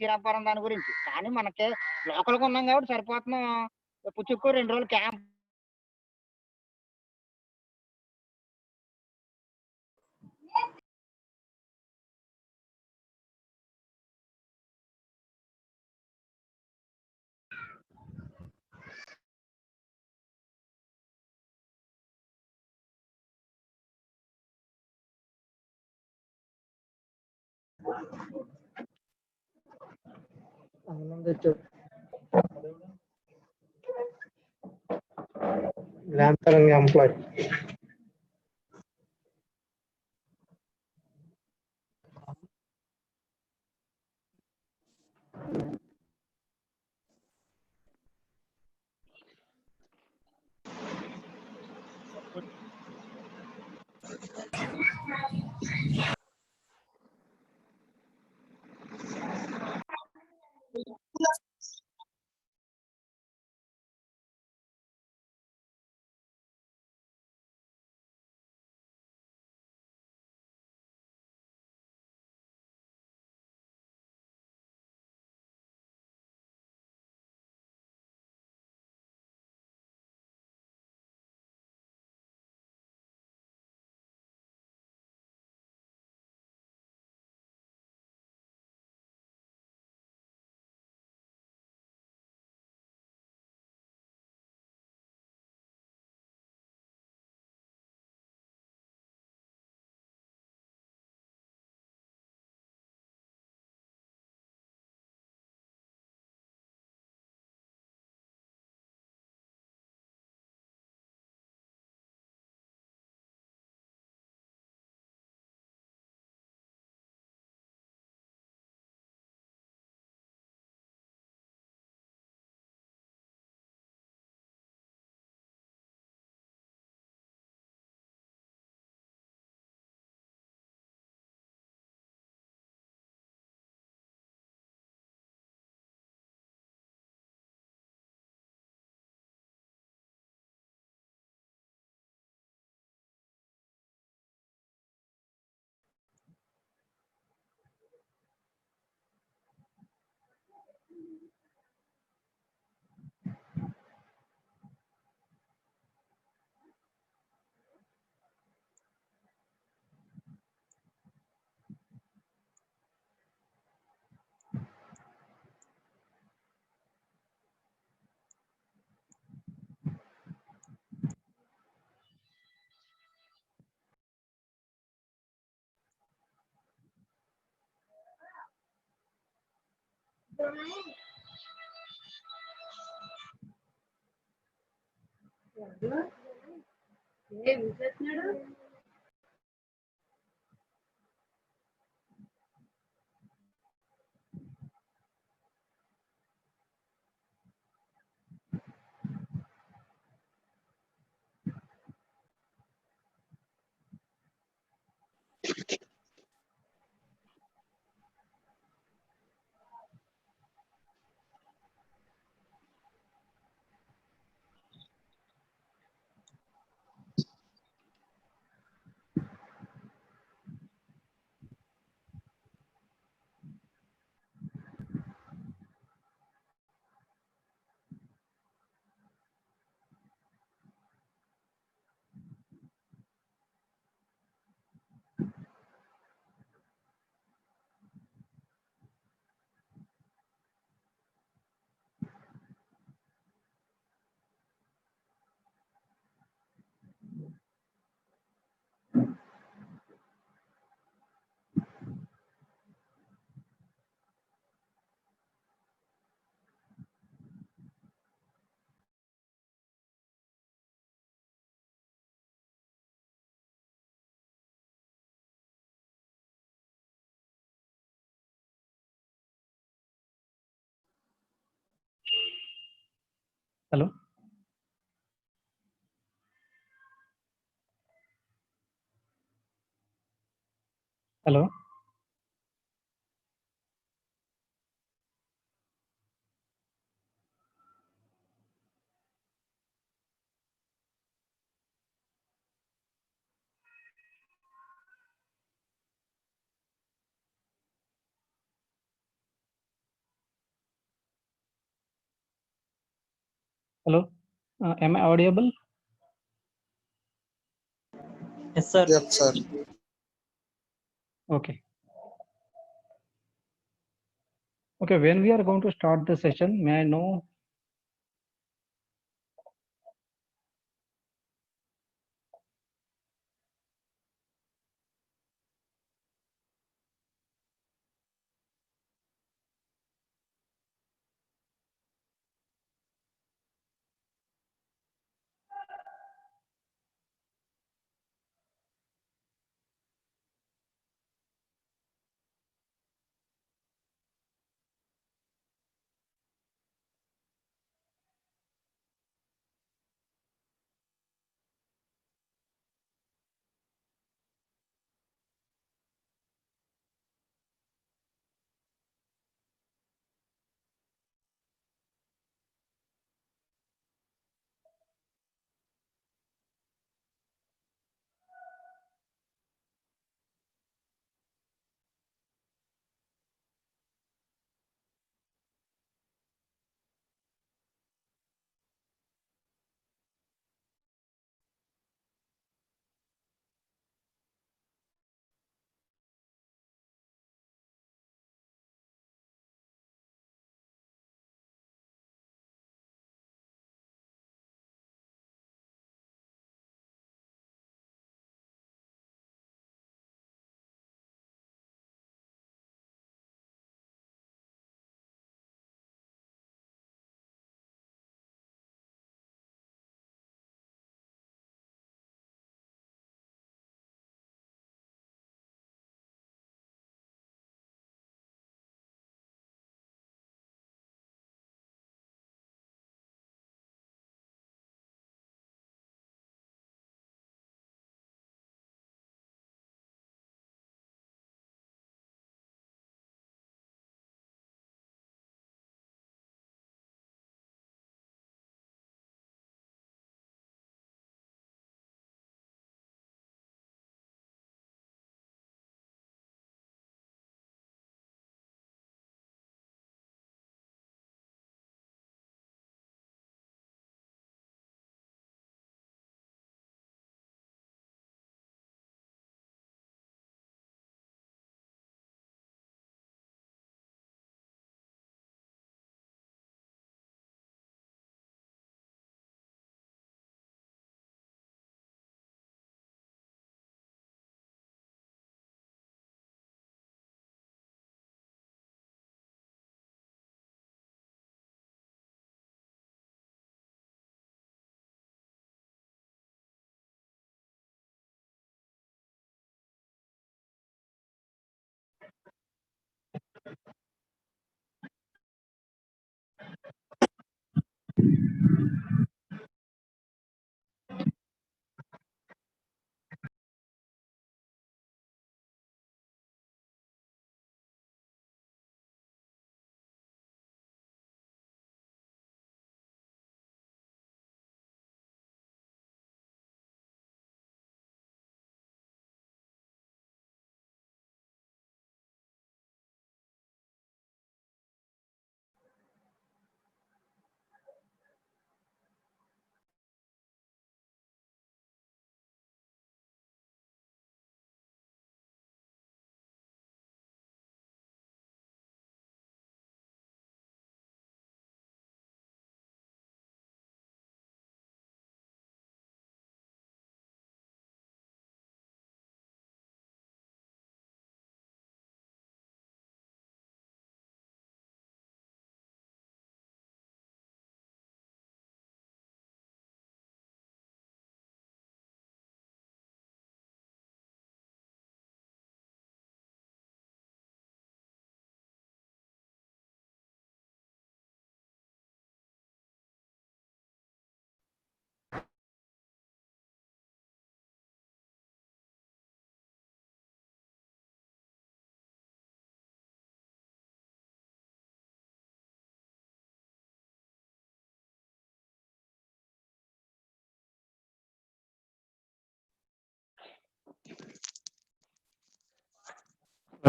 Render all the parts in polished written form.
శ్రీరామపురం దాని గురించి. కానీ మనకి లోకల్‌గా ఉన్నాం కాబట్టి సరిపోతున్నాం. పుచ్చుక్కు 2 రోజులు camp Grandparent employee. Hello? Hello? Hello? Am I audible? Yes, sir. Yes, sir. Okay. Okay, when we are going to start the session, may I know?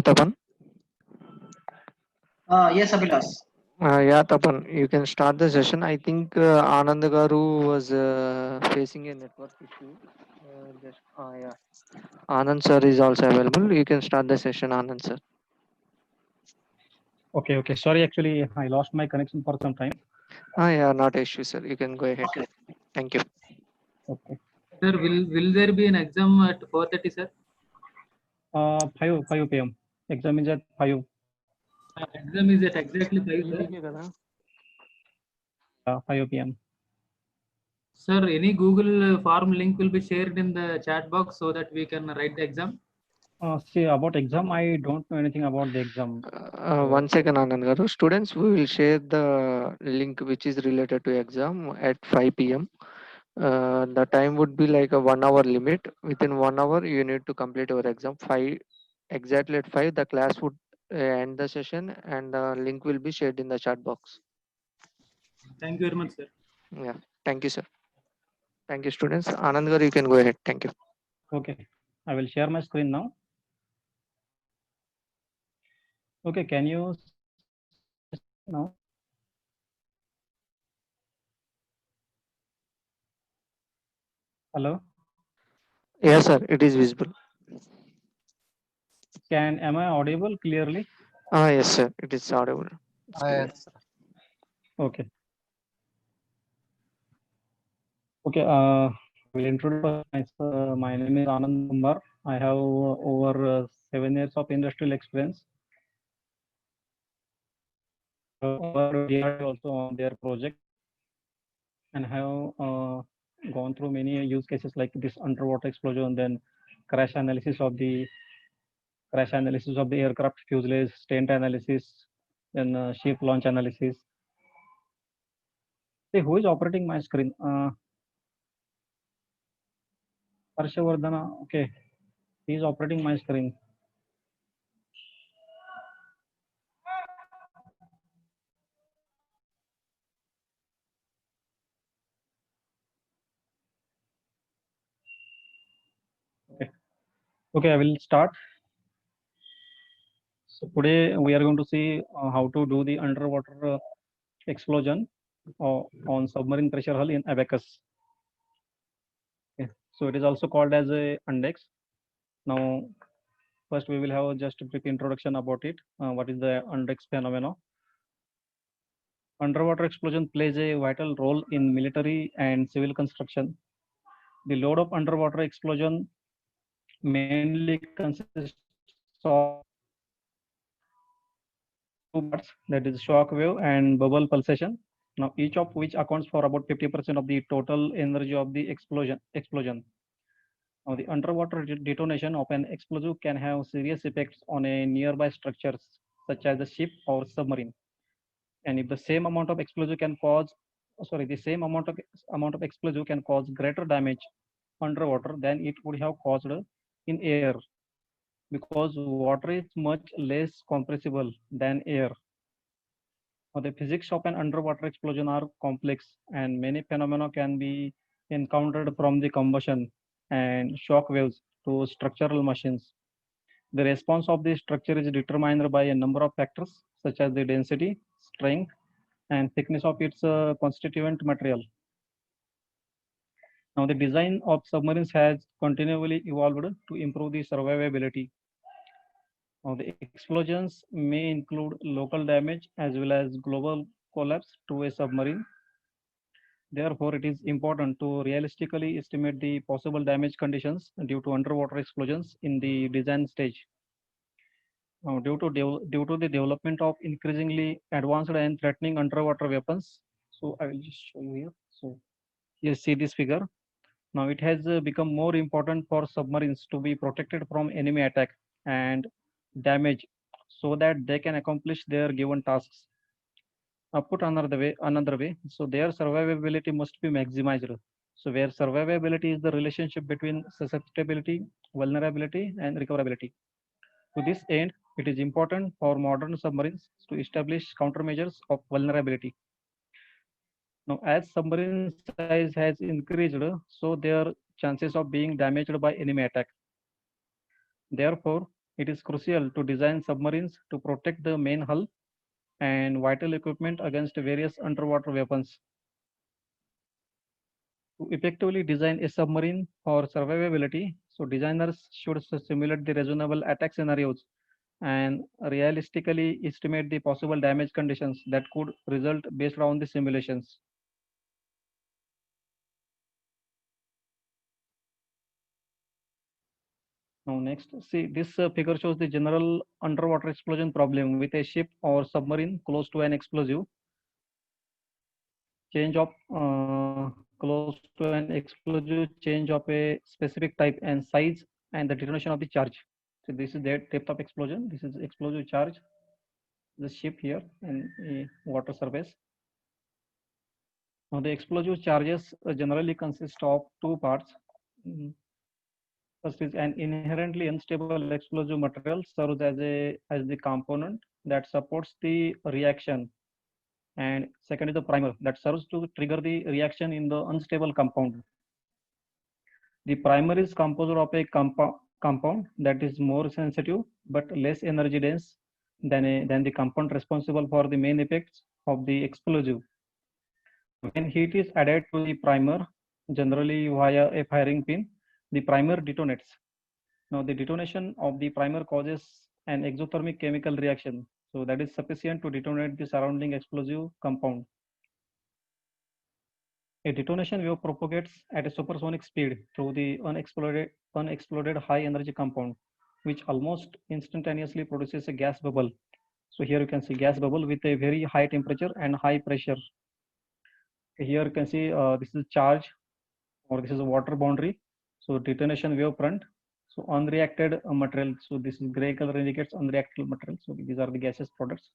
Tapan? Yes, Abhilash. Yeah, Tapan, you can start the session. I think Anand Garu was facing a network issue. Yeah. Anand sir is also available. You can start the session, Anand sir. Okay, okay. Sorry, actually, I lost my connection for some time. Yeah, not issue, sir. You can go ahead. Okay. Thank you. Okay. Sir, will there be an exam at 4:30, sir? 5 p.m. Exam is at 5. Exam is at exactly 5, sir. 5 p.m. Sir, any Google form link will be shared in the chat box so that we can write the exam. See, about exam, I don't know anything about the exam. 1 second, Anand Garu. Students, we will share the link which is related to exam at 5 p.m. The time would be like a 1 hour limit. Within 1 hour, you need to complete your exam. Exactly at 5, the class would end the session and the link will be shared in the chat box. Thank you very much, sir. Yeah. Thank you, sir. Thank you, students. Anand Garu, you can go ahead. Thank you. Okay, I will share my screen now. Okay, can you see now? Hello, Yes, sir. It is visible. am I audible clearly? Yes, sir. It is audible. It's clear. Yes. Okay. Okay, I will introduce myself. My name is Anand Kumar. I have over 7 years of industrial experience. Over DRDO also on their project, and have gone through many use cases like this underwater explosion, then crash analysis of the aircraft fuselage, stent analysis, then ship launch analysis. See, who is operating my screen? Harshavardhana. Okay, he is operating my screen. Okay, I will start. So today we are going to see how to do the underwater explosion on submarine pressure hull in Abacus. Okay. So it is also called as a Undex. Now, first we will have just a brief introduction about it. What is the Undex phenomenon? Underwater explosion plays a vital role in military and civil construction. The load of underwater explosion mainly consists of two parts, that is shock wave and bubble pulsation. Now, each of which accounts for about 50% of the total energy of the explosion. Now, the underwater detonation of an explosive can have serious effects on a nearby structures, such as a ship or submarine. And if the same amount of explosive can cause, the same amount of explosive can cause greater damage underwater than it would have caused in air, because water is much less compressible than air. Now, the physics of an underwater explosion are complex, and many phenomena can be encountered from the combustion and shock waves to structural machines. The response of the structure is determined by a number of factors, such as the density, strength, and thickness of its constituent material. Now, the design of submarines has continually evolved to improve the survivability. Now, the explosions may include local damage as well as global collapse to a submarine. Therefore, it is important to realistically estimate the possible damage conditions due to underwater explosions in the design stage. Now, due to the development of increasingly advanced and threatening underwater weapons, so I will just show you here. So, you see this figure. Now, it has become more important for submarines to be protected from enemy attack and damage, so that they can accomplish their given tasks. Put another way, so their survivability must be maximized. So, where survivability is the relationship between susceptibility, vulnerability, and recoverability. To this end, it is important for modern submarines to establish countermeasures of vulnerability. Now, as submarine size has increased, so their chances of being damaged by enemy attack. Therefore, it is crucial to design submarines to protect the main hull and vital equipment against various underwater weapons. To effectively design a submarine for survivability, so designers should simulate the reasonable attack scenarios and realistically estimate the possible damage conditions that could result based on the simulations. Now next, see this figure shows the general underwater explosion problem with a ship or submarine close to an explosive. Change of close to an explosive, change of a specific type and size, and the detonation of the charge. So this is the depth of explosion. This is explosive charge. The ship here and a water surface. Now the explosive charges generally consist of two parts. First is an inherently unstable explosive material serves as the component that supports the reaction, and second is the primer that serves to trigger the reaction in the unstable compound. The primer is composed of a compound that is more sensitive but less energy dense than the compound responsible for the main effects of the explosive. When heat is added to the primer, generally via a firing pin, the primer detonates. Now the detonation of the primer causes an exothermic chemical reaction, so that is sufficient to detonate the surrounding explosive compound. A detonation wave propagates at a supersonic speed through the unexploded high energy compound, which almost instantaneously produces a gas bubble. So here you can see gas bubble with a very high temperature and high pressure. Here you can see this is charge, or this is a water boundary. So detonation wave front. So unreacted material. So this is gray color indicates unreacted material. So these are the gaseous products.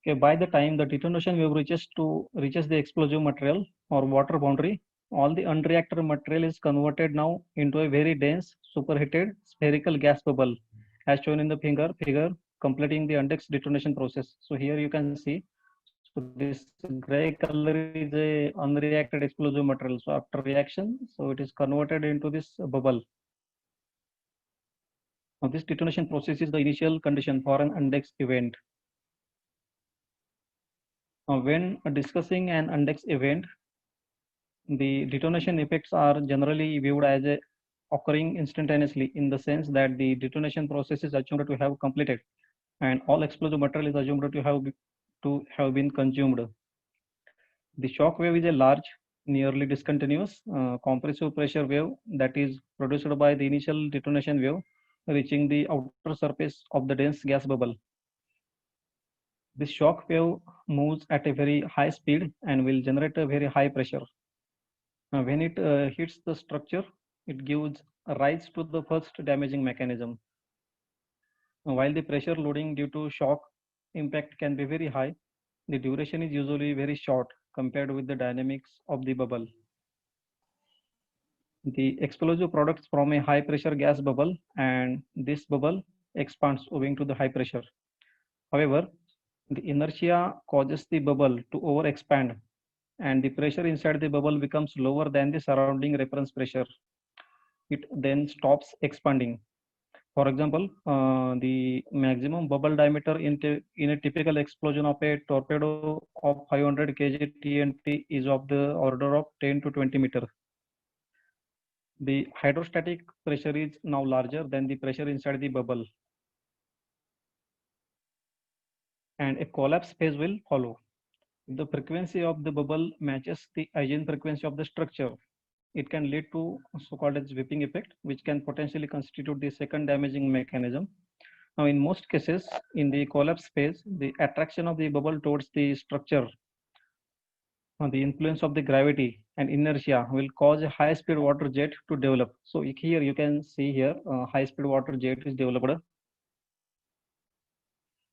Okay, by the time the detonation wave reaches the explosive material or water boundary, all the unreacted material is converted now into a very dense superheated spherical gas bubble, as shown in the figure completing the index detonation process. So here you can see, so this gray color is a unreacted explosive material. So after reaction, so it is converted into this bubble. Now this detonation process is the initial condition for an index event. When discussing an index event, the detonation effects are generally viewed as occurring instantaneously, in the sense that the detonation process is assumed to have completed and all explosive material is assumed to have been consumed. The shock wave is a large, nearly discontinuous compressive pressure wave that is produced by the initial detonation wave reaching the outer surface of the dense gas bubble. This shock wave moves at a very high speed and will generate a very high pressure. When it hits the structure, it gives rise to the first damaging mechanism. While the pressure loading due to shock impact can be very high, the duration is usually very short compared with the dynamics of the bubble. The explosive products from a high pressure gas bubble, and this bubble expands owing to the high pressure. However, the inertia causes the bubble to overexpand, and the pressure inside the bubble becomes lower than the surrounding reference pressure. It then stops expanding. For example, the maximum bubble diameter in a typical explosion of a torpedo of 500 kg TNT is of the order of 10 to 20 meters. The hydrostatic pressure is now larger than the pressure inside the bubble, and a collapse phase will follow. If the frequency of the bubble matches the eigenfrequency frequency of the structure, it can lead to so-called as whipping effect, which can potentially constitute the second damaging mechanism. Now, in most cases, in the collapse phase, the attraction of the bubble towards the structure, the influence of the gravity and inertia will cause a high-speed water jet to develop. So here you can see here, high-speed water jet is developed.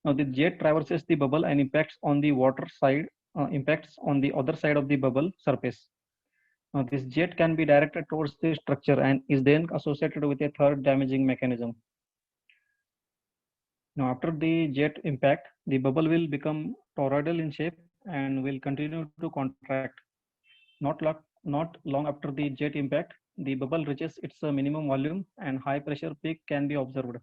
Now the jet traverses the bubble and impacts on the water side, impacts on the other side of the bubble surface. Now this jet can be directed towards the structure and is then associated with a third damaging mechanism. Now after the jet impact, the bubble will become toroidal in shape and will continue to contract. Not long after the jet impact, the bubble reaches its minimum volume and high pressure peak can be observed.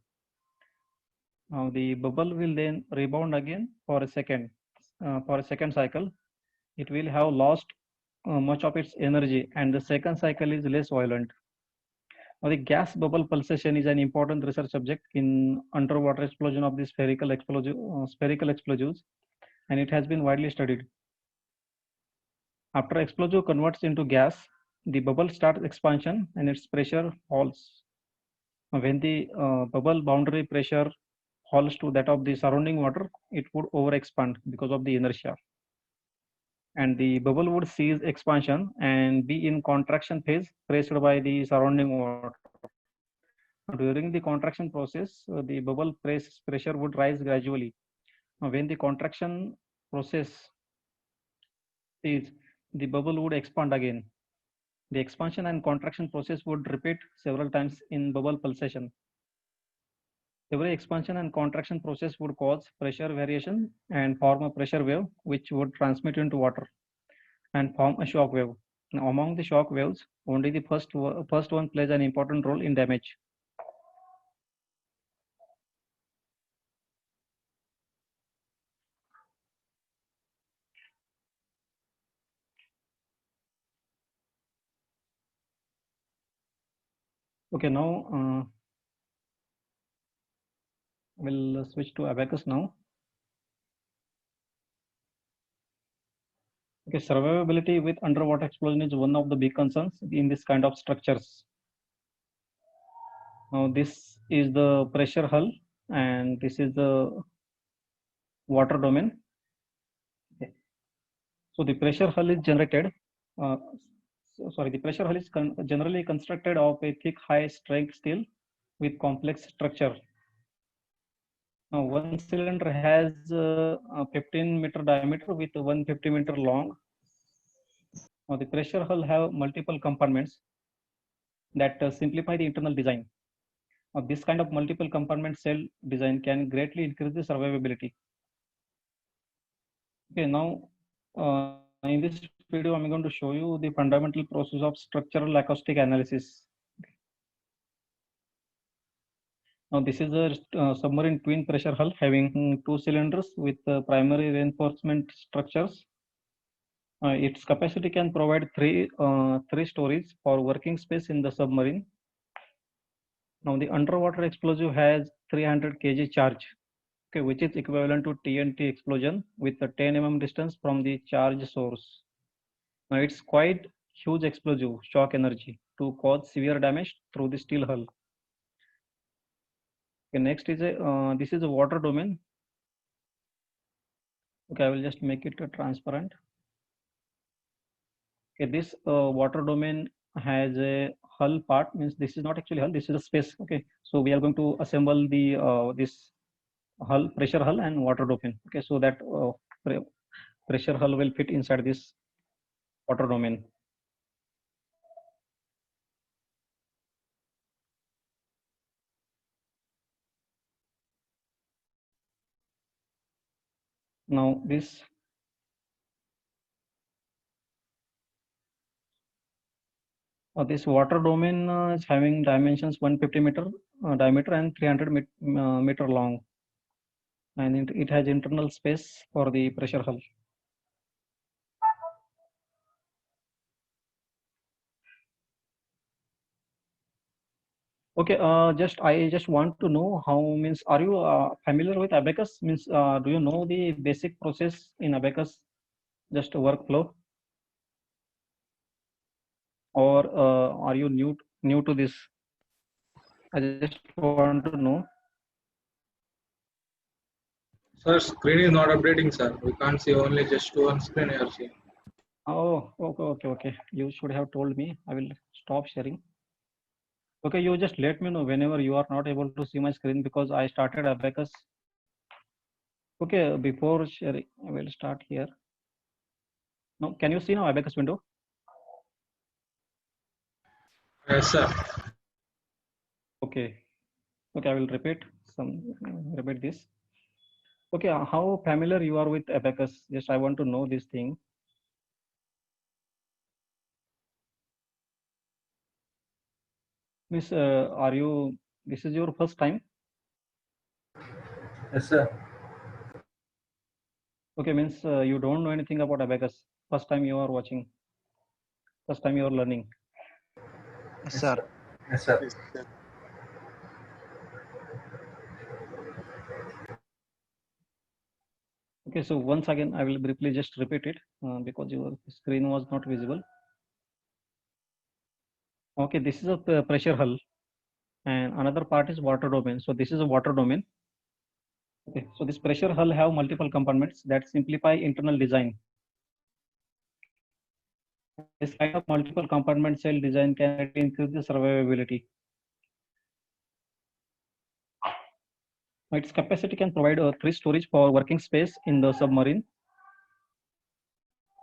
Now the bubble will then rebound again for a second cycle. It will have lost much of its energy, and the second cycle is less violent. Now, the gas bubble pulsation is an important research subject in underwater explosion of the spherical explosives, and it has been widely studied. After explosive converts into gas, the bubble starts expansion and its pressure falls. When the bubble boundary pressure falls to that of the surrounding water, it would overexpand because of the inertia. And the bubble would cease expansion and be in contraction phase pressed by the surrounding water. During the contraction process, the bubble pressure would rise gradually. When the contraction process is, the bubble would expand again. The expansion and contraction process would repeat several times in bubble pulsation. Every expansion and contraction process would cause pressure variation and form a pressure wave, which would transmit into water and form a shock wave. Now, among the shock waves, only the first one plays an important role in damage. Okay, now we'll switch to Abacus now. Okay, survivability with underwater explosion is one of the big concerns in this kind of structures. Now, this is the pressure hull, and this is the water domain. Okay. So the pressure hull is generated. The pressure hull is generally constructed of a thick, high-strength steel with complex structure. Now, one cylinder has a 15-meter diameter with 150-meter long. Now, the pressure hull have multiple compartments that simplify the internal design. Now, this kind of multiple compartment cell design can greatly increase the survivability. Okay, now in this video, I'm going to show you the fundamental process of structural acoustic analysis. Now, this is a submarine twin pressure hull having two cylinders with primary reinforcement structures. Its capacity can provide three stories for working space in the submarine. Now, the underwater explosive has 300 kg charge, okay, which is equivalent to TNT explosion with a 10 mm distance from the charge source. Now, it's quite huge explosive shock energy to cause severe damage through the steel hull. Okay, next is this is a water domain. Okay, I will just make it transparent. Okay, this water domain has a hull part, means this is not actually hull, this is a space. Okay, so we are going to assemble the this hull, pressure hull and water domain. Okay, so that pressure hull will fit inside this water domain. Now this water domain is having dimensions 150-meter diameter and 300-meter long, and it has internal space for the pressure hull. Okay, I just want to know how, means are you familiar with Abacus? Means do you know the basic process in Abacus, just workflow, or are you new to this? I just want to know. Sir, screen is not updating, sir. We can't see, only just one screen you are seeing. Oh, okay. You should have told me. I will stop sharing. Okay, you just let me know whenever you are not able to see my screen, because I started Abacus. Okay, before sharing, I will start here. Now, can you see now Abacus window? Yes, sir. Okay, I will repeat this. Okay, how familiar you are with abacus? Just I want to know this thing. Miss, are you? This is your first time? Yes, sir. Okay, means you don't know anything about abacus. First time you are watching. First time you are learning. Yes, sir. Yes, sir. Okay, so once again, I will briefly just repeat it because your screen was not visible. Okay, this is a pressure hull, and another part is water domain. So this is a water domain. Okay, so this pressure hull have multiple compartments that simplify internal design. This kind of multiple compartment cell design can increase the survivability. Its capacity can provide 3 storage for working space in the submarine.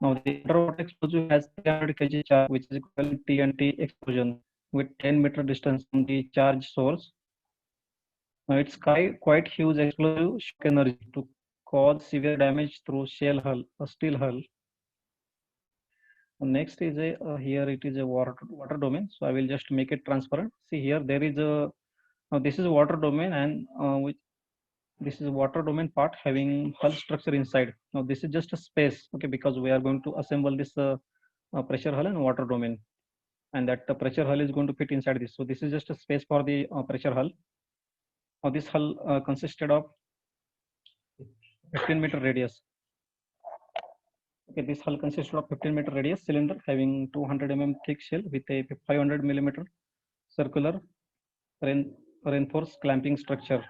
Now the underwater explosive has 300 kg charge, which is equivalent TNT explosion with 10-meter distance from the charge source. Now it's quite huge explosive shock energy to cause severe damage through shell hull, a steel hull. Next is a here it is a water domain. So I will just make it transparent. See here there is a this is a water domain, and which this is a water domain part having hull structure inside. Now this is just a space, okay, because we are going to assemble this pressure hull and water domain, and that the pressure hull is going to fit inside this. So this is just a space for the pressure hull. Now this hull consisted of 15-meter radius. Okay, this hull consists of 15-meter radius cylinder having 200 thick shell with a 500 millimeter circular reinforced clamping structure.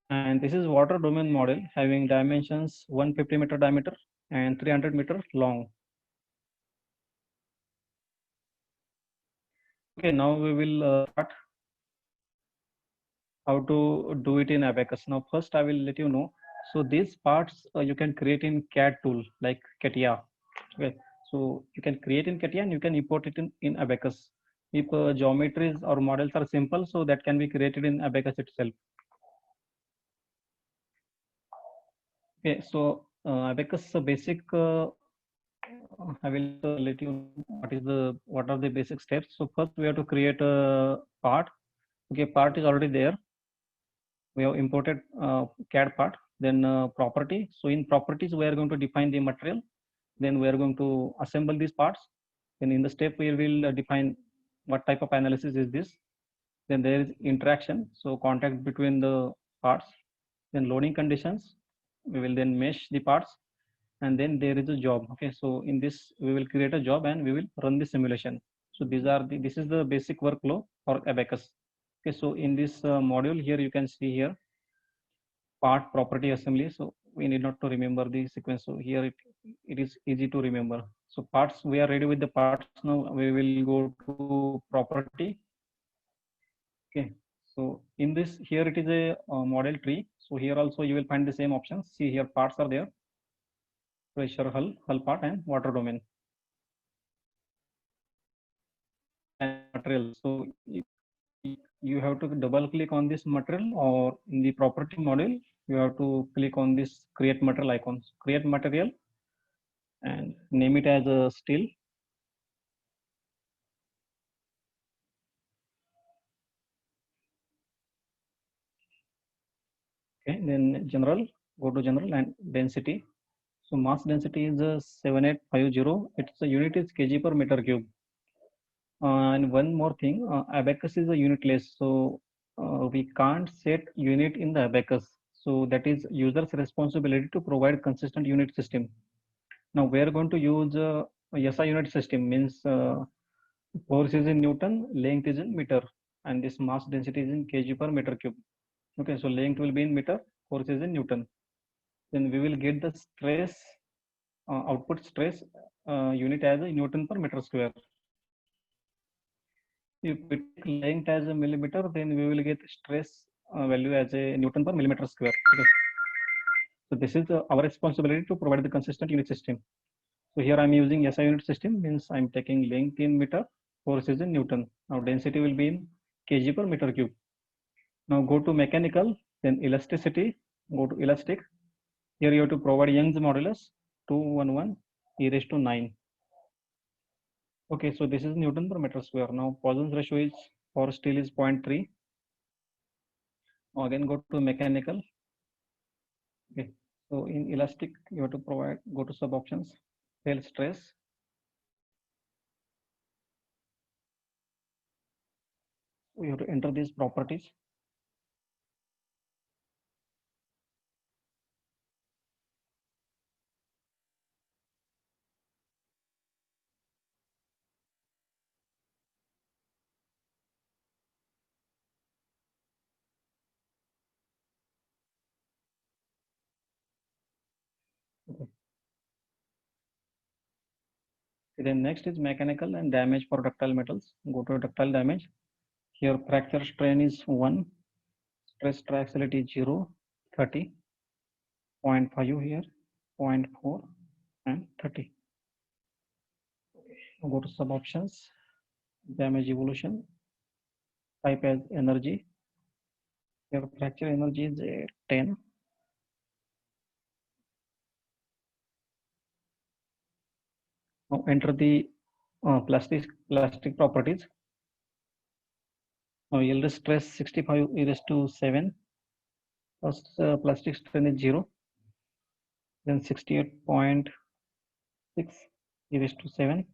And this is water domain model having dimensions 150-meter diameter and 300-meter long. Okay, now we will start how to do it in abacus. Now first I will let you know. So these parts you can create in CAD tool like CATIA. Okay, so you can create in CATIA and you can import it in abacus. If geometries or models are simple, so that can be created in abacus itself. Okay, so abacus basic. I will let you know what are the basic steps. So first we have to create a part. Okay, part is already there. We have imported CAD part. Then property. So in properties we are going to define the material. Then we are going to assemble these parts. Then in the step we will define what type of analysis is this. Then there is interaction. So contact between the parts. Then loading conditions. We will then mesh the parts. And then there is a job. Okay, so in this we will create a job and we will run the simulation. So this is the basic workflow for abacus. Okay, so in this module here you can see here part property assembly. So we need not to remember the sequence. So here it is easy to remember. So parts, we are ready with the parts. Now we will go to property. Okay, so in this here it is a model tree. So here also you will find the same options. See here parts are there. Pressure hull part and water domain and material. So you have to double click on this material, or in the property model you have to click on this create material icons. Create material and name it as a steel. Okay, then general, go to general and density. So mass density is 7850. Its a unit is kg per meter cube. And one more thing, abacus is a unitless, so we can't set unit in the abacus. So that is user's responsibility to provide consistent unit system. Now we are going to use SI unit system, means force is in Newton, length is in meter, and this mass density is in kg per meter cube. Okay, so length will be in meter, force is in Newton. Then we will get the stress, output stress unit as a Newton per meter square. If we take length as a millimeter, then we will get stress value as a Newton per millimeter square. Okay. So this is our responsibility to provide the consistent unit system. So here I'm using SI unit system, means I'm taking length in meter, force is in Newton. Now density will be in kg per meter cube. Now go to mechanical. Then elasticity, go to elastic. Here you have to provide Young's modulus 211 e raised to 9. Okay, so this is Newton per meter square. Now Poisson's ratio is for steel is 0.3. Now again go to mechanical. Okay, so in elastic you have to provide, go to sub options, fail stress. You have to enter these properties. Okay. Then next is mechanical and damage for ductile metals. Go to ductile damage. Here fracture strain is 1, stress triaxiality is 0, 30, 0.5 here, 0.4 and 30. Go to sub options, damage evolution, type as energy. Here fracture energy is 10. Now enter the plastic properties. Now yield stress 65 e raised to 7. First plastic strain is 0. Then 68.6 e raised to 7.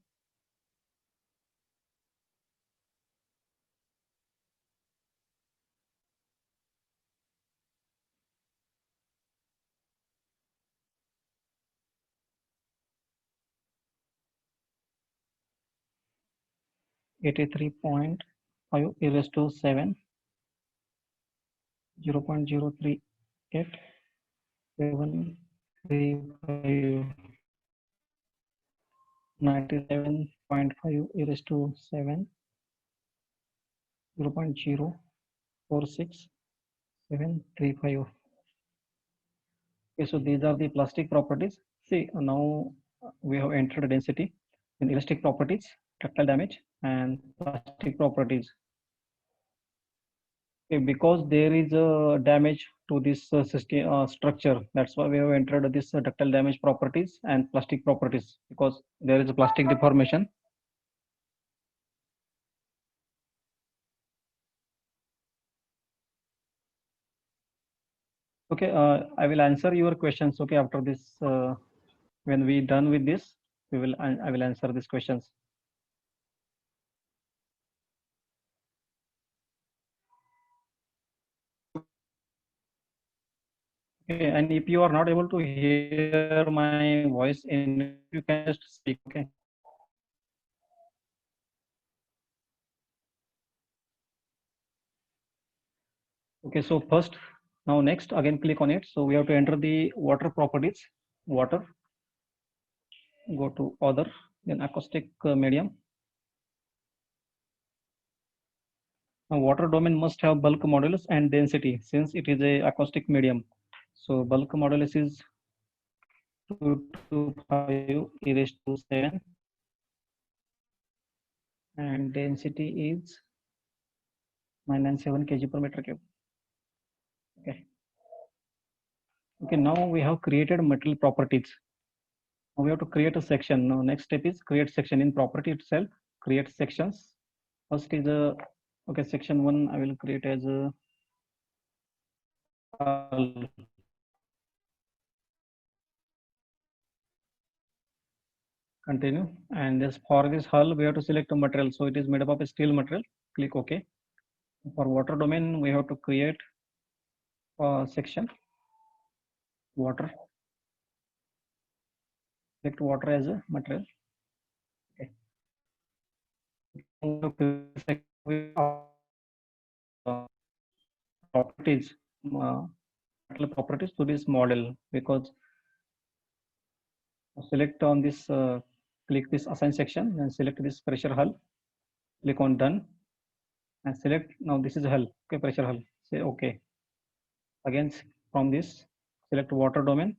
.5 e raised to 7, 0.038, 735, 97.5 e raised to 7, 0.046, 735. Okay, so these are the plastic properties. See, now we have entered density in elastic properties, ductile damage, and plastic properties. Okay, because there is a damage to this structure, that's why we have entered this ductile damage properties and plastic properties, because there is a plastic deformation. Okay, I will answer your questions. Okay, after this, when we done with this, I will answer these questions. Okay, and if you are not able to hear my voice, you can just speak. Okay. Okay, so first, now next, again click on it. So we have to enter the water properties. Water. Go to other, then acoustic medium. Now water domain must have bulk modulus and density since it is a acoustic medium. So bulk modulus is 225 e raised to 7 and density is 997 kg per meter cube. Okay. Okay, now we have created material properties. Now we have to create a section. Now next step is create section in property itself. Create sections. First is a okay, section 1 I will create as a continue, and this for this hull we have to select a material, so it is made up of a steel material. Click OK. For water domain we have to create a section water, select water as a material. Okay. Properties properties to this model, because select on this click this assign section and select this pressure hull, click on done and select, now this is hull. Okay, pressure hull, say okay. Again from this select water domain,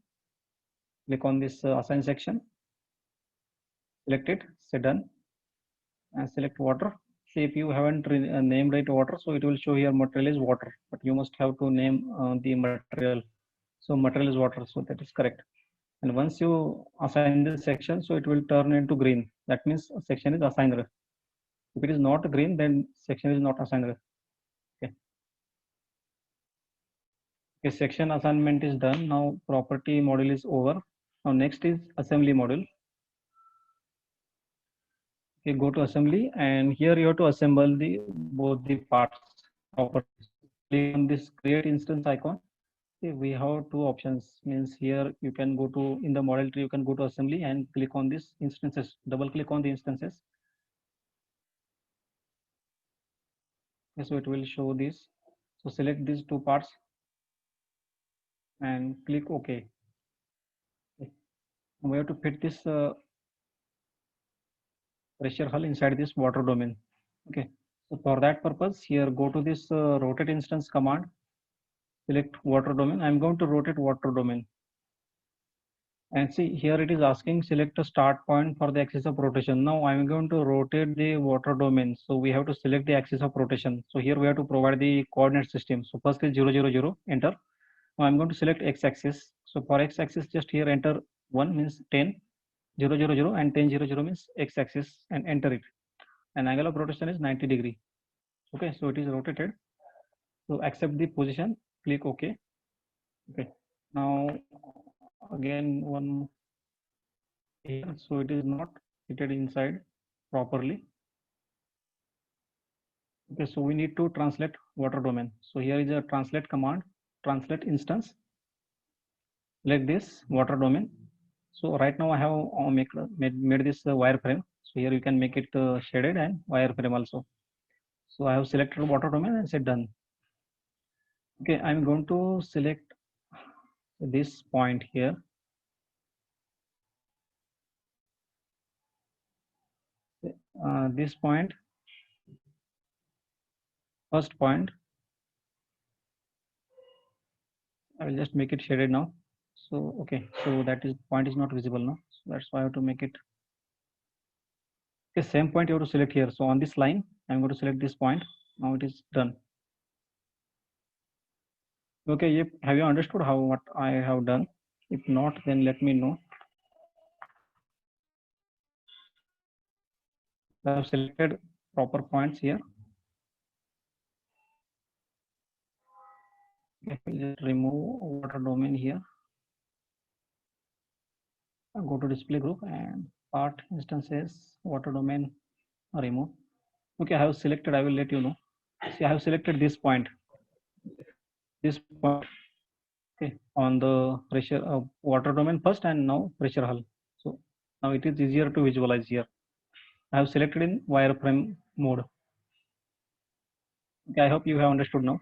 click on this assign section, select it, say done and select water. See, if you haven't named it water, so it will show here material is water, but you must have to name the material. So material is water, so that is correct. And once you assign this section, so it will turn into green. That means a section is assigned. If it is not green, then section is not assigned. Okay. Okay, section assignment is done. Now property module is over. Now next is assembly module. Okay, go to assembly, and here you have to assemble the both the parts properties. Click on this create instance icon. Okay, we have two options. Means here you can go to in the model tree, you can go to assembly and click on this instances. Double click on the instances. Okay, so it will show this. So select these two parts and click OK. Okay. We have to fit this pressure hull inside this water domain. Okay. So for that purpose, here go to this rotate instance command. Select water domain. I'm going to rotate water domain. And see here it is asking select a start point for the axis of rotation. Now I'm going to rotate the water domain. So we have to select the axis of rotation. So here we have to provide the coordinate system. So first is 0, 0, 0, enter. Now I'm going to select x-axis. So for x-axis, just here enter 1 means 10, 0, 0, 0, and 10, 0, 0 means x-axis, and enter it. And angle of rotation is 90 degree. Okay, so it is rotated. So accept the position, click OK. Okay, now again one here, so it is not fitted inside properly. Okay, so we need to translate water domain. So here is a translate command, translate instance. Select this water domain. So right now I have made this wireframe. So here you can make it shaded and wireframe also. So I have selected water domain and said done. Okay, I'm going to select this point here. This point, first point. I will just make it shaded now. So okay, so that is point is not visible now. So that's why I have to make it. Okay, same point you have to select here. So on this line, I'm going to select this point. Now it is done. Okay, have you understood what I have done? If not, then let me know. I have selected proper points here. Okay, just remove water domain here. I'll go to display group and part instances water domain remove. Okay, I have selected. I will let you know. See, I have selected this point. This point. Okay, on the pressure water domain first, and now pressure hull. So now it is easier to visualize here. I have selected in wireframe mode. Okay, I hope you have understood now.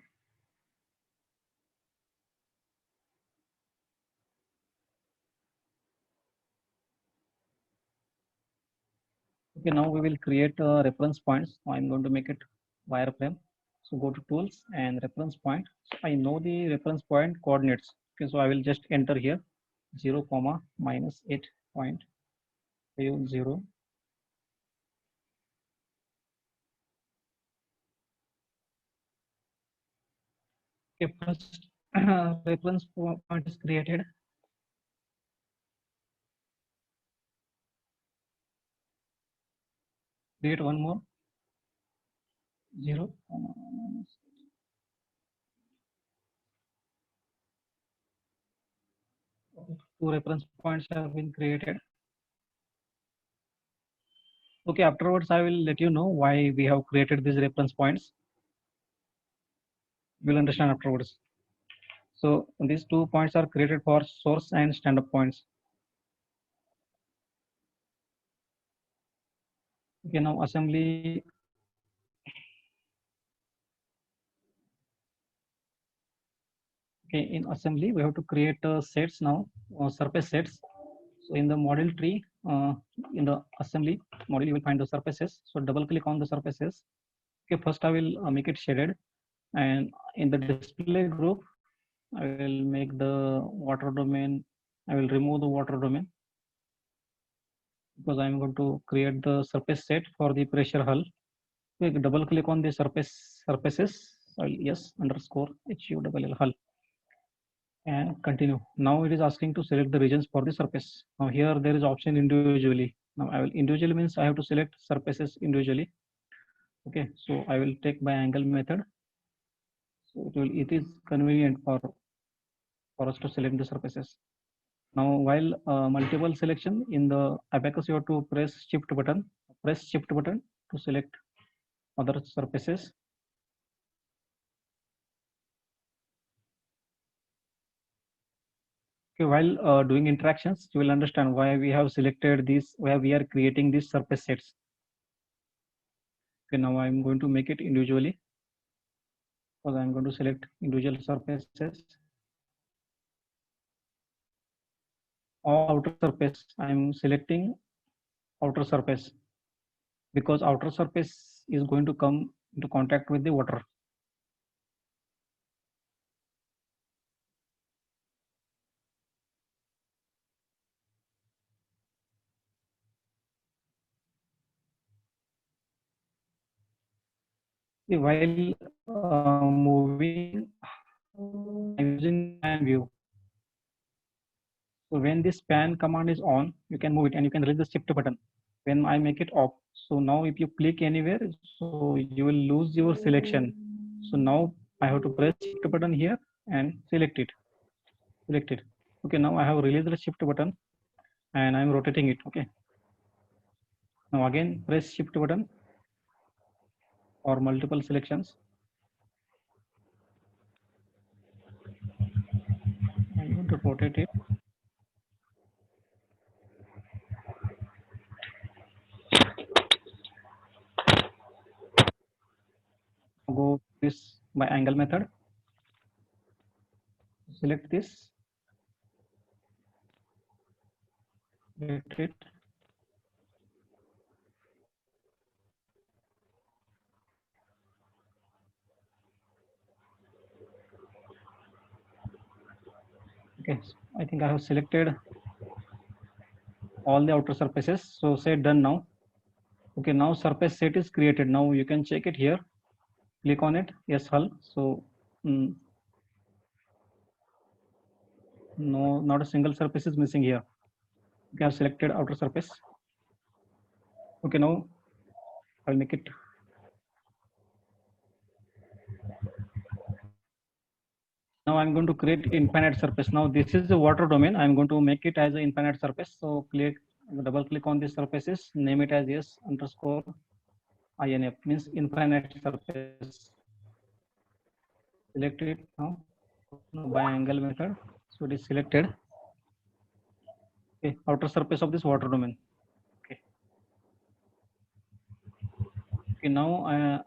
Okay, now we will create reference points. I'm going to make it wireframe. So go to tools and reference point. So I know the reference point coordinates. Okay, so I will just enter here 0, minus 8.50. Okay, first reference point is created. Create one more 0, minus 8. Two reference points have been created. Okay, afterwards I will let you know why we have created these reference points. You'll understand afterwards. So these 2 points are created for source and stand-up points. Okay, now assembly. Okay, in assembly we have to create sets now, surface sets. So in the model tree, in the assembly model, you will find the surfaces. So double click on the surfaces. Okay, first I will make it shaded, and in the display group, I will make the water domain. I will remove the water domain because I'm going to create the surface set for the pressure hull. We double click on the surfaces. Yes, underscore HULL hull and continue. Now it is asking to select the regions for the surface. Now here there is option individually. Now I will individually means I have to select surfaces individually. Okay, so I will take by angle method. So it is convenient for us to select the surfaces. Now while multiple selection in the Abaqus, you have to press shift button to select other surfaces. Okay, while doing interactions, you will understand why we have selected this, why we are creating these surface sets. Okay, now I'm going to make it individually. So I'm going to select individual surfaces. All outer surface, I'm selecting outer surface because outer surface is going to come into contact with the water. See, while moving, I'm using pan view. So when this pan command is on, you can move it and you can release the shift button. When I make it off, so now if you click anywhere, so you will lose your selection. So now I have to press shift button here and select it. Okay, now I have released the shift button and I'm rotating it. Okay. Now again press shift button or multiple selections. I'm going to rotate it. Go this by angle method. Select this. Select it. Okay, so I think I have selected all the outer surfaces. So say done now. Okay, now surface set is created. Now you can check it here. Click on it. Yes, hull. So no, not a single surface is missing here. Okay, I have selected outer surface. Okay, now I'll make it. Now I'm going to create infinite surface. Now this is the water domain. I'm going to make it as an infinite surface. So double click on the surfaces, name it as yes underscore INF, means infinite surface. Select it now by angle method. So it is selected. Okay, outer surface of this water domain. Okay. Okay, now I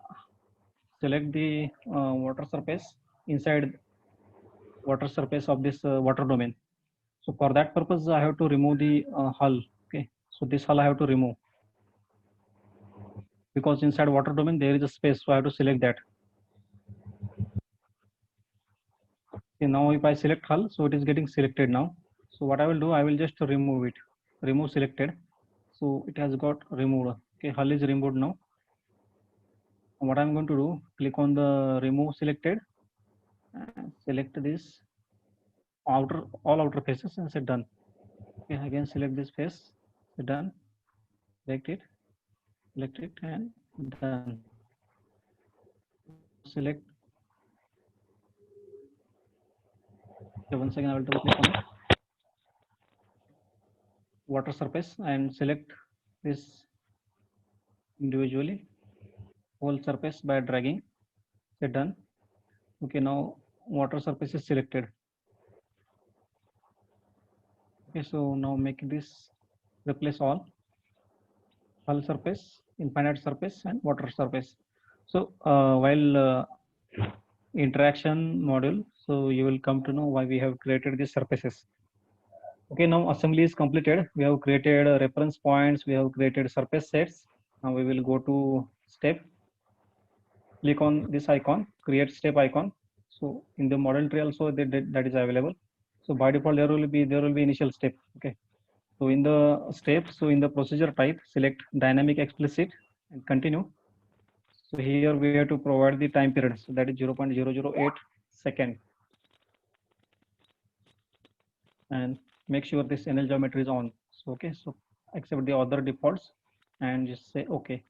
select the water surface inside water surface of this water domain. So for that purpose, I have to remove the hull. Okay, so this hull I have to remove because inside water domain there is a space, so I have to select that. Okay, now if I select hull, so it is getting selected now. So what I will do, I will just remove it. Remove selected. So it has got removed. Okay, hull is removed now. And what I'm going to do, click on the remove selected, select this all outer faces and say done. Okay, again select this face, say done, select it and done. Select. Okay, once again I will double click on it. Water surface and select this individually, whole surface by dragging, say done. Okay, now water surface is selected. Okay, so now make this replace all, hull surface, infinite surface and water surface. So while interaction module, so you will come to know why we have created these surfaces. Okay, now assembly is completed. We have created reference points, we have created surface sets. Now we will go to step. Click on this icon, create step icon. So in the model tree also that is available. So by default there will be initial step. Okay. So in the steps, so in the procedure type, select dynamic explicit and continue. So here we have to provide the time period. So that is 0.008 second. And make sure this NL geometry is on. So okay, so accept the other defaults and just say okay.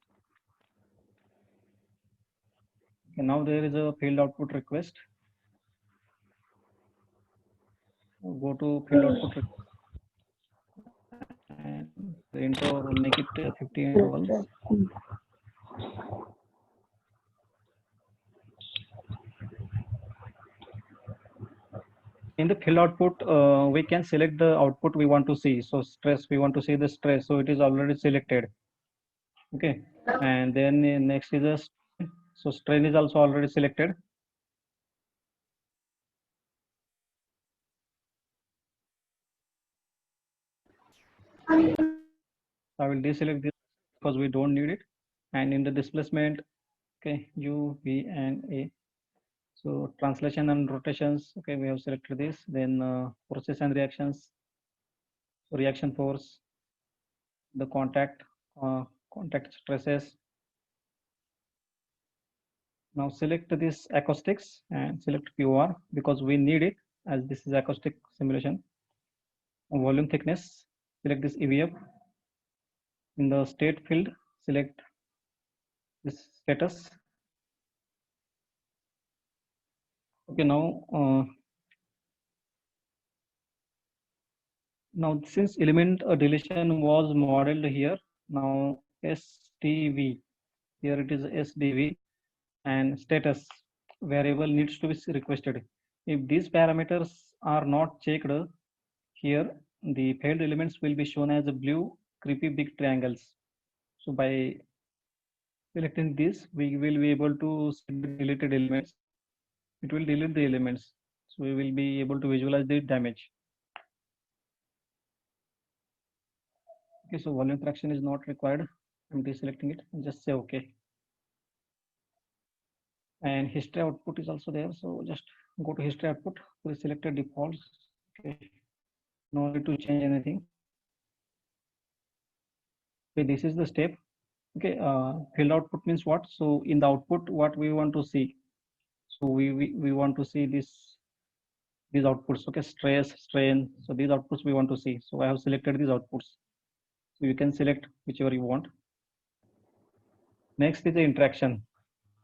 Okay, now there is a field output request. Go to field output request and the interval, make it 50 intervals. In the field output, we can select the output we want to see. So stress, we want to see the stress. So it is already selected. Okay, and then next is a strain. So strain is also already selected. I will deselect this because we don't need it. And in the displacement, okay, U, V, and A. So translation and rotations, okay, we have selected this. Then process and reactions, reaction force, the contact stresses. Now select this acoustics and select POR because we need it as this is acoustic simulation. Volume thickness, select this EVF. In the state field, select this status. Okay, now since element deletion was modeled here, now SDV, here it is SDV and status variable needs to be requested. If these parameters are not checked here, the failed elements will be shown as a blue creepy big triangles. So by selecting this, we will be able to see the deleted elements. It will delete the elements. So we will be able to visualize the damage. Okay, so volume fraction is not required. I'm deselecting it and just say okay. And history output is also there. So just go to history output, please select a defaults. Okay, no need to change anything. Okay, this is the step. Okay, field output means what? So in the output, what we want to see. So we want to see these outputs. Okay, stress, strain. So these outputs we want to see. So I have selected these outputs. So you can select whichever you want. Next is the interaction.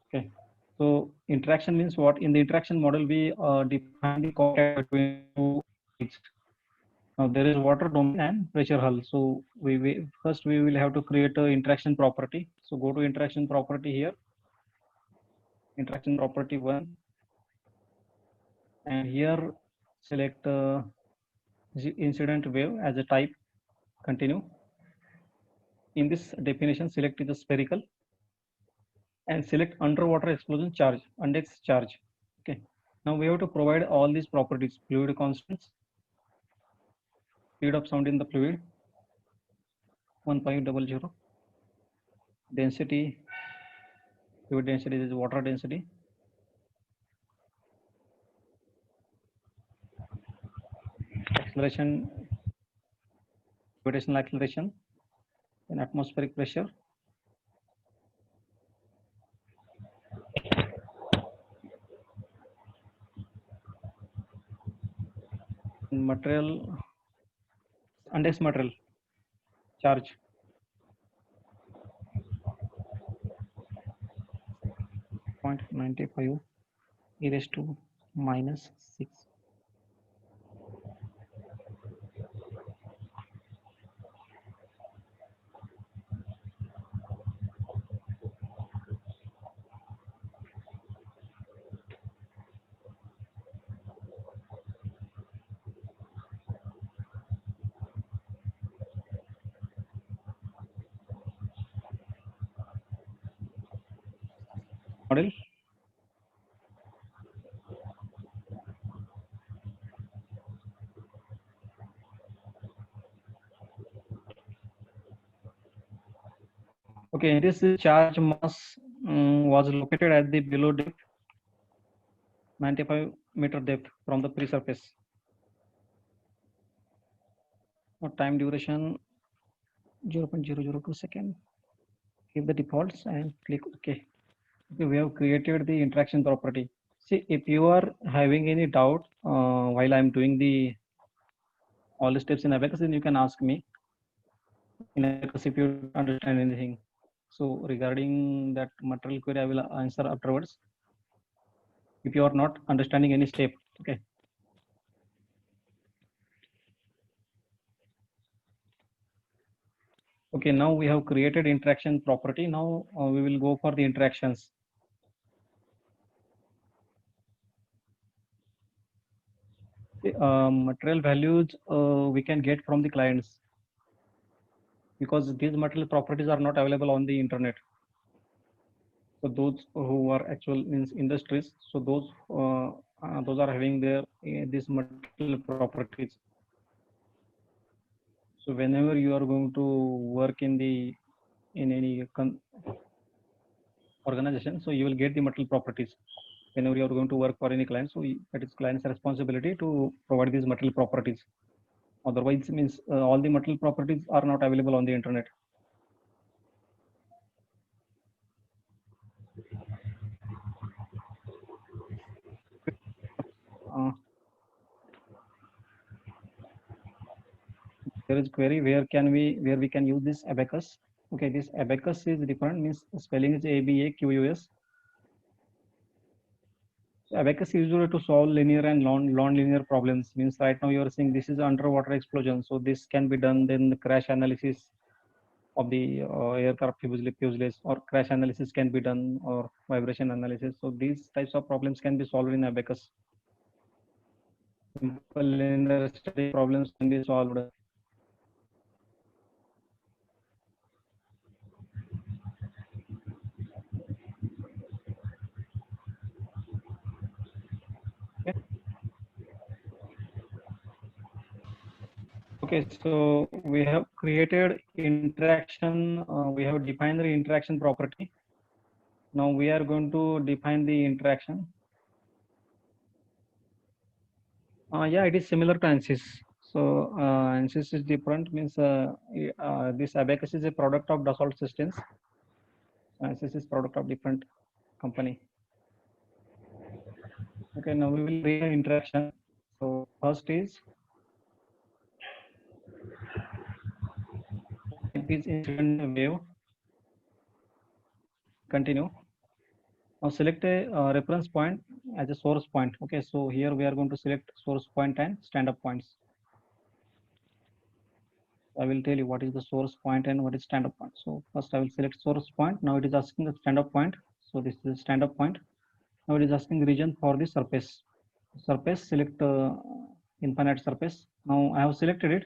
Okay, so interaction means what? In the interaction model, we define the contact between two fluids. Now there is water domain and pressure hull. So first we will have to create a interaction property. So go to interaction property here. Interaction property 1. And here select the incident wave as a type. Continue. In this definition, select the spherical and select underwater explosion charge, index charge. Okay. Now we have to provide all these properties: fluid constants, speed of sound in the fluid 1500, density, fluid density is water density, acceleration, gravitational acceleration, and atmospheric pressure. Material, index material charge. .95 e raised to -6. Model. Okay, this charge mass was located at the below depth, 95-meter depth from the pre-surface. Time duration 0.002 second. Give the defaults and click OK. Okay, we have created the interaction property. See, if you are having any doubt while I'm doing the all the steps in Abacus, then you can ask me in Abacus if you don't understand anything. So regarding that material query, I will answer afterwards. If you are not understanding any step, okay. Okay, now we have created interaction property. Now we will go for the interactions. Material values we can get from the clients because these material properties are not available on the internet. So those who are actual means industries, so those are having their these material properties. So whenever you are going to work in any organization, so you will get the material properties whenever you are going to work for any client. So that is client's responsibility to provide these material properties. Otherwise, means all the material properties are not available on the internet. There is query where we can use this abacus. Okay, this abacus is different, means spelling is ABAQUS. So abacus is usually to solve linear and non-linear problems. Means right now you are saying this is underwater explosion, so this can be done. Then the crash analysis of the aircraft fuselage or crash analysis can be done, or vibration analysis. So these types of problems can be solved in abacus. Simple linear static problems can be solved. Okay, so we have created interaction. We have defined the interaction property. Now we are going to define the interaction. Yeah, it is similar to ANSYS. So ANSYS is different. Means this abacus is a product of Dassault Systems. ANSYS is product of different company. Okay, now we will read the interaction. So first is incident wave. Continue. Now select a reference point as a source point. Okay, so here we are going to select source point and stand-up points. I will tell you what is the source point and what is stand-up point. So first I will select source point. Now it is asking the stand-up point. So this is stand-up point. Now it is asking the region for the surface. Surface, select infinite surface. Now I have selected it,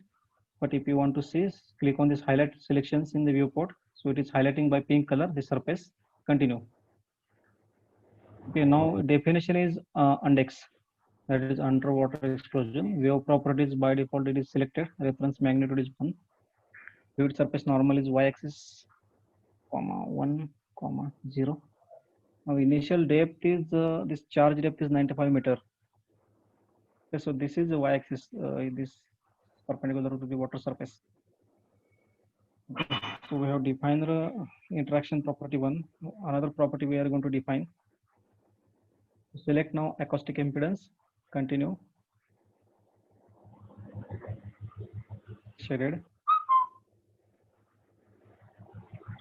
but if you want to see, click on this highlight selections in the viewport. So it is highlighting by pink color the surface. Continue. Okay, now definition is index, that is underwater explosion. Wave properties by default it is selected. Reference magnitude is 1. Fluid surface normal is y-axis, 1, 0. Now initial depth is this charge depth is 95 meter. Okay, so this is the y-axis. This perpendicular to the water surface. Okay. So we have defined the interaction property 1. Another property we are going to define. Select now acoustic impedance. Continue. Shaded.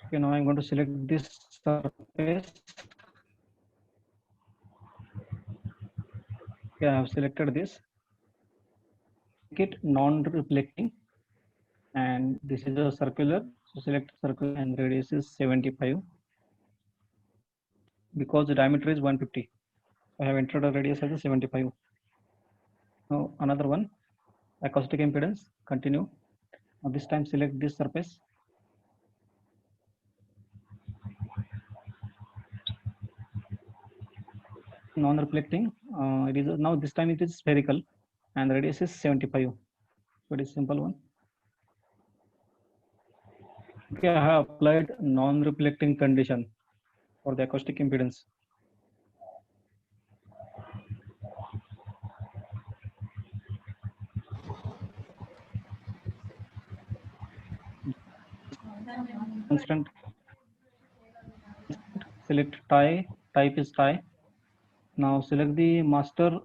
Okay, now I'm going to select this surface. Okay, I have selected this. Make it non-reflecting, and this is a circular. So select circle and radius is 75 because the diameter is 150. I have entered a radius as a 75. Now another one, acoustic impedance. Continue. Now this time select this surface. Non-reflecting. It is now this time it is spherical, and radius is 75. So it is simple one. Okay, I have applied non-reflecting condition for the acoustic impedance. Constant select tie, type is tie. Now select the master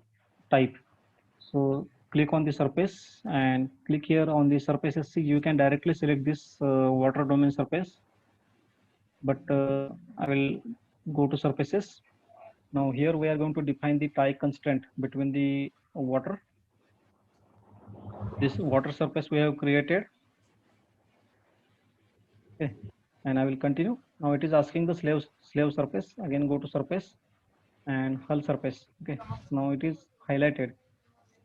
type. So click on the surface and click here on the surfaces. See, you can directly select this water domain surface, but I will go to surfaces. Now here we are going to define the tie constraint between the water. This water surface we have created. Okay, and I will continue. Now it is asking the slave surface. Again, go to surface and hull surface. Okay, now it is highlighted.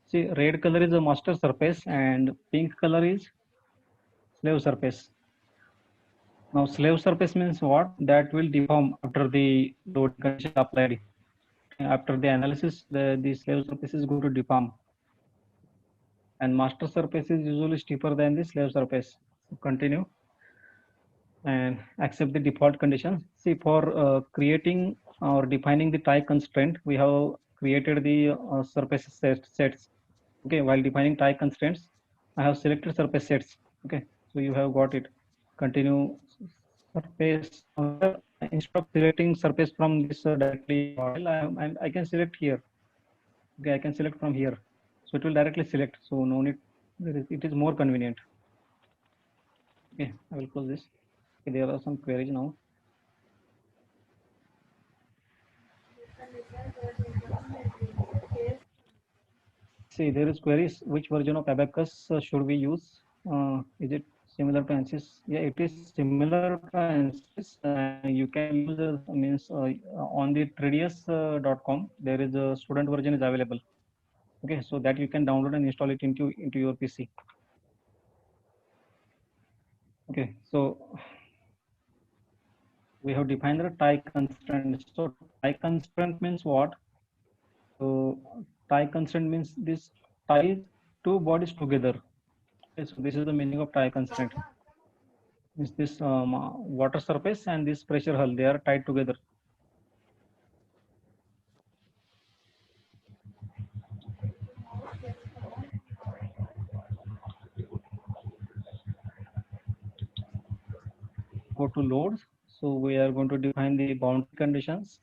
See, red color is a master surface and pink color is slave surface. Now slave surface means what? That will deform after the load condition applied. After the analysis, the slave surface is going to deform. And master surface is usually steeper than the slave surface. So continue and accept the default conditions. See, for creating or defining the tie constraint, we have created the surface sets. Okay, while defining tie constraints, I have selected surface sets. Okay, so you have got it. Continue surface. Instead of selecting surface from this directly model, I can select here. Okay, I can select from here. So it will directly select. So no need. It is more convenient. Okay, I will close this. Okay, there are some queries now. See, there is queries. Which version of Abacus should we use? Is it similar to ANSYS? Yeah, it is similar to ANSYS. You can use means on the treedius.com. There is a student version is available. Okay, so that you can download and install it into your PC. Okay, so we have defined the tie constraint. So tie constraint means what? So tie constraint means this tie two bodies together. Okay, so this is the meaning of tie constraint. Is this water surface and this pressure hull, they are tied together. Go to loads. So we are going to define the boundary conditions.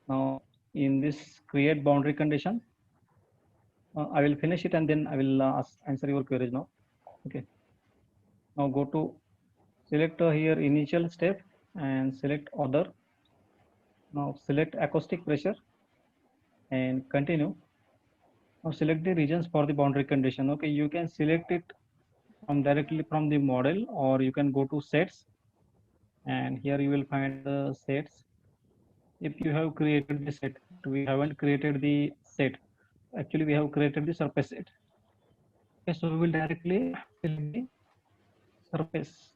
Now in this create boundary condition, I will finish it and then I will answer your queries now. Okay. Now go to select here initial step and select other. Now select acoustic pressure and continue. Now select the regions for the boundary condition. Okay, you can select it from directly from the model, or you can go to sets, and here you will find the sets. If you have created the set, we haven't created the set. Actually, we have created the surface set. Okay, so we will directly select the surface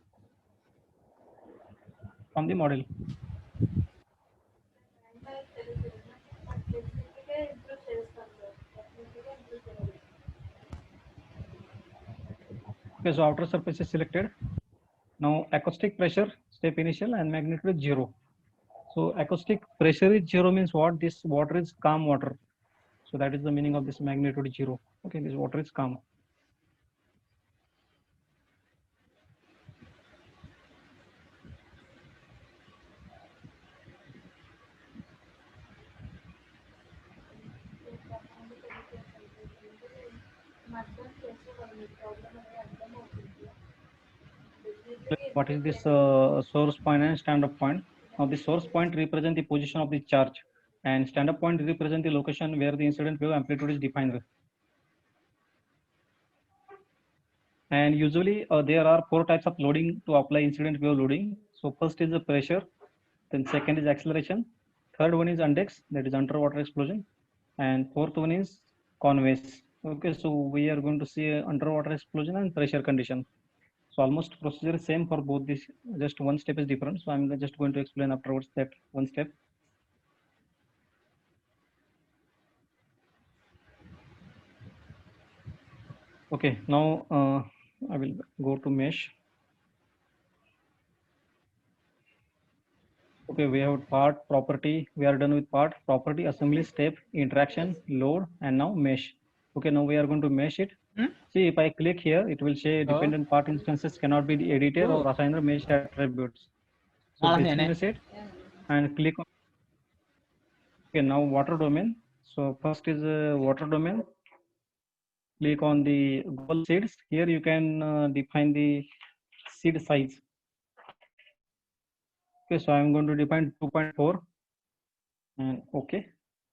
from the model. Okay, so outer surface is selected. Now acoustic pressure, step initial and magnitude 0. So acoustic pressure is 0 means what? This water is calm water. So that is the meaning of this magnitude 0. Okay, this water is calm. What is this source point and stand-up point? Now the source point represents the position of the charge, and stand-up point represents the location where the incident wave amplitude is defined. And usually there are 4 types of loading to apply incident wave loading. So first is the pressure, then second is acceleration, third one is index, that is underwater explosion, and fourth one is conveys. Okay, so we are going to see underwater explosion and pressure condition. So almost procedure is same for both these, just one step is different. So I'm just going to explain afterwards that one step. Okay, now I will go to mesh. Okay, we have part, property, we are done with part, property, assembly, step, interaction, load, and now mesh. Okay, now we are going to mesh it. See, if I click here, it will say dependent part instances cannot be edited or assigned mesh attributes. So this is it. and click on, okay, now water domain. So first is water domain. Click on the global seeds. Here you can define the seed size. Okay, so I'm going to define 2.4 and okay.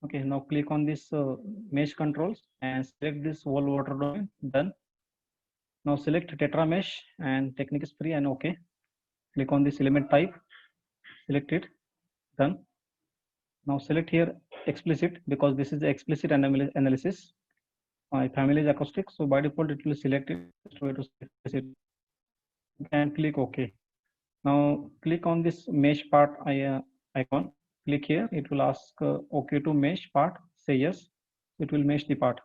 Okay, now click on this mesh controls and select this whole water domain. Done. Now select tetra mesh and technique is free and okay. Click on this element type, select it, done. Now select here explicit because this is the explicit analysis. My family is acoustic, so by default it will select it. So to select it and click OK. Now click on this mesh part icon. Click here. It will ask OK to mesh part. Say yes. It will mesh the part.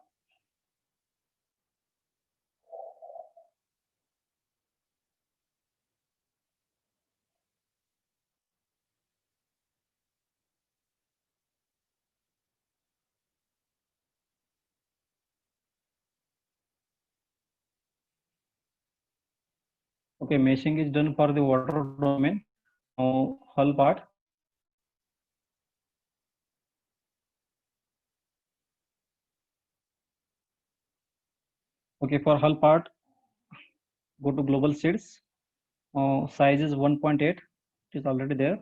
Okay, meshing is done for the water domain. Now hull part. Okay, for hull part, go to global seeds. Size is 1.8. It is already there.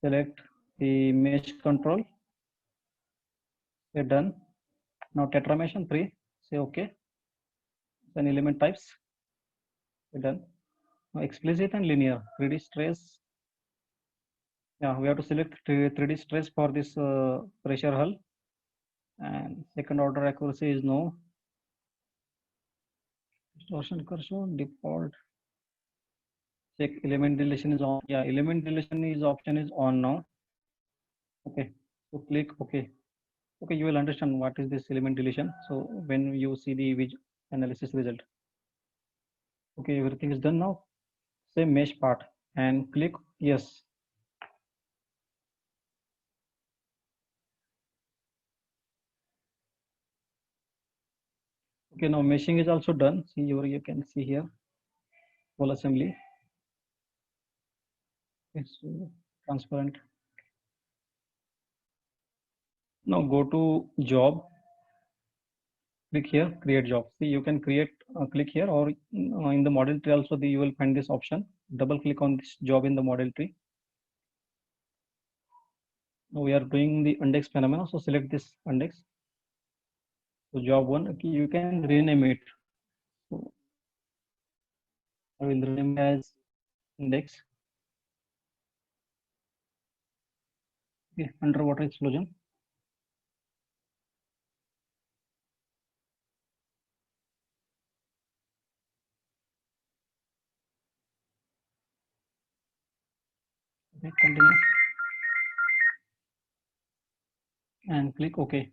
Select the mesh control. Say done. Now tetra mesh and 3. Say okay. Then element types. Say done. Now explicit and linear. 3D stress. Yeah, we have to select 3D stress for this pressure hull. And second order accuracy is no. Distortion curve default. Check element deletion is on. Yeah, element deletion is option is on now. Okay, so click OK. Okay, you will understand what is this element deletion. So when you see the analysis result. Okay, everything is done now. Say mesh part and click yes. Okay, now meshing is also done. See you can see here whole assembly. It's transparent. Now go to job. Click here, create job. See, you can create, click here or in the model tree also you will find this option. Double click on this job in the model tree. Now we are doing the index phenomena, so select this index. So job 1, okay, you can rename it. So I will rename as index. Okay, underwater explosion. Okay, continue and click OK.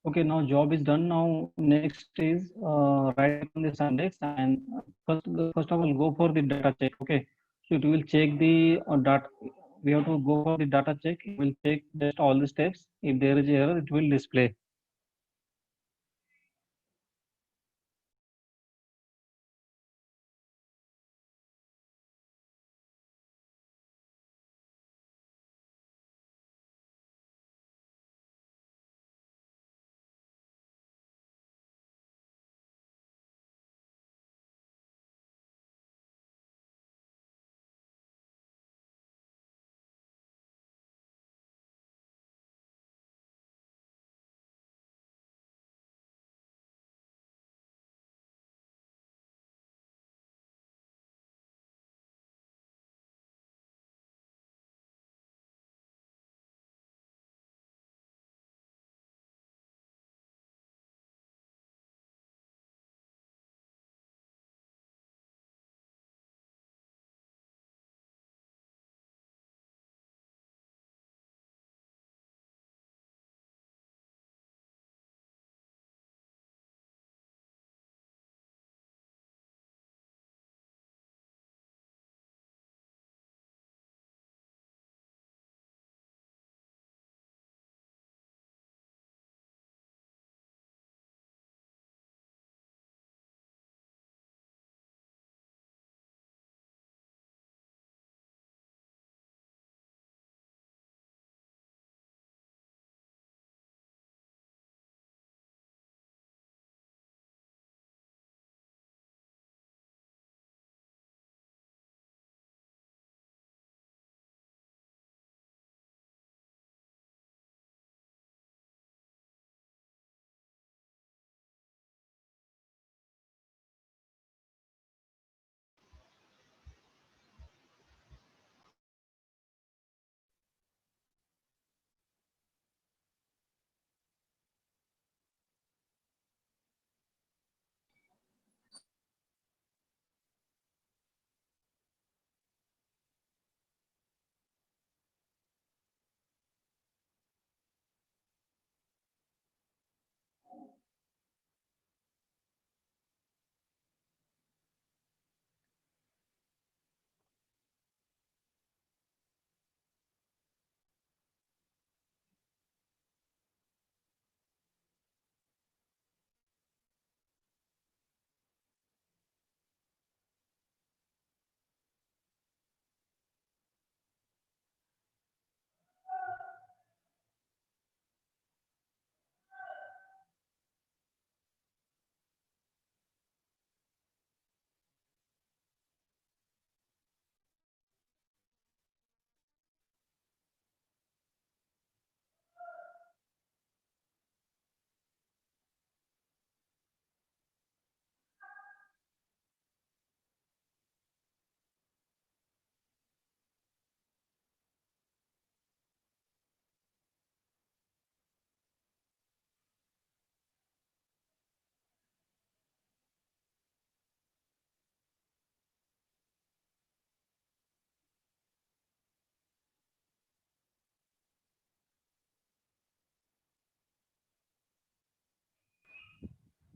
Okay, now job is done. Now next is right on this index and first of all go for the data check. Okay, so it will check the data. We have to go for the data check. It will check just all the steps. If there is error, it will display.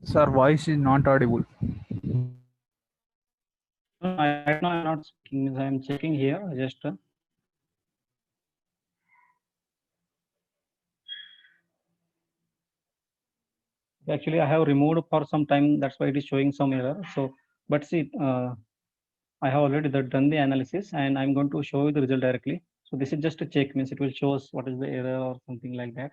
Sir, voice is not audible. Right now I'm not speaking. I'm checking here. Just actually I have removed for some time. That's why it is showing some error. So, but see, I have already done the analysis, and I'm going to show you the result directly. So this is just a check, means it will show us what is the error or something like that.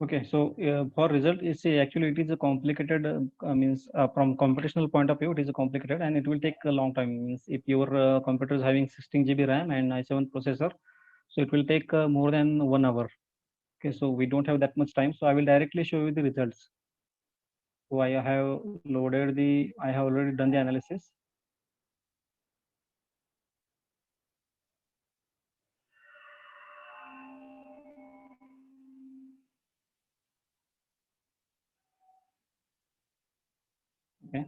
Okay, so for result, is actually it is a complicated means from computational point of view, it is a complicated and it will take a long time. Means if your computer is having 16 GB RAM and i7 processor, so it will take more than 1 hour. Okay, so we don't have that much time. So I will directly show you the results. So I have loaded I have already done the analysis. Okay.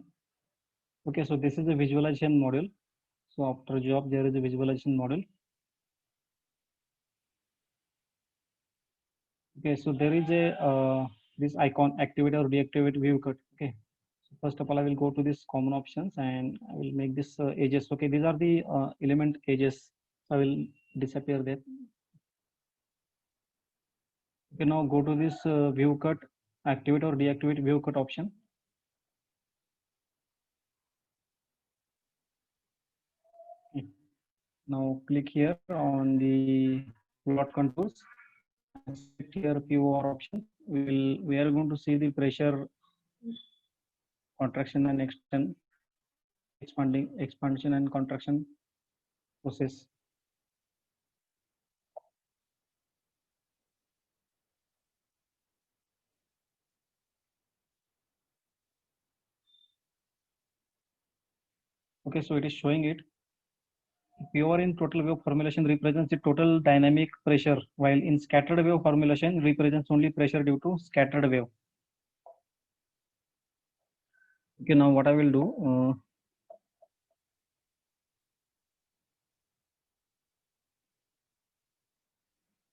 Okay, so this is a visualization model. So after job, there is a visualization model. Okay, so there is a this icon activate or deactivate view cut. Okay, so first of all, I will go to this common options and I will make this edges. Okay, these are the element edges. I will disappear there. Okay, now go to this view cut, activate or deactivate view cut option. Okay. Now click here on the plot contours. Select here POR option. We are going to see the pressure, contraction and expansion and contraction process. Okay, so it is showing it. POR in total wave formulation represents the total dynamic pressure, while in scattered wave formulation represents only pressure due to scattered wave. Okay, now what I will do,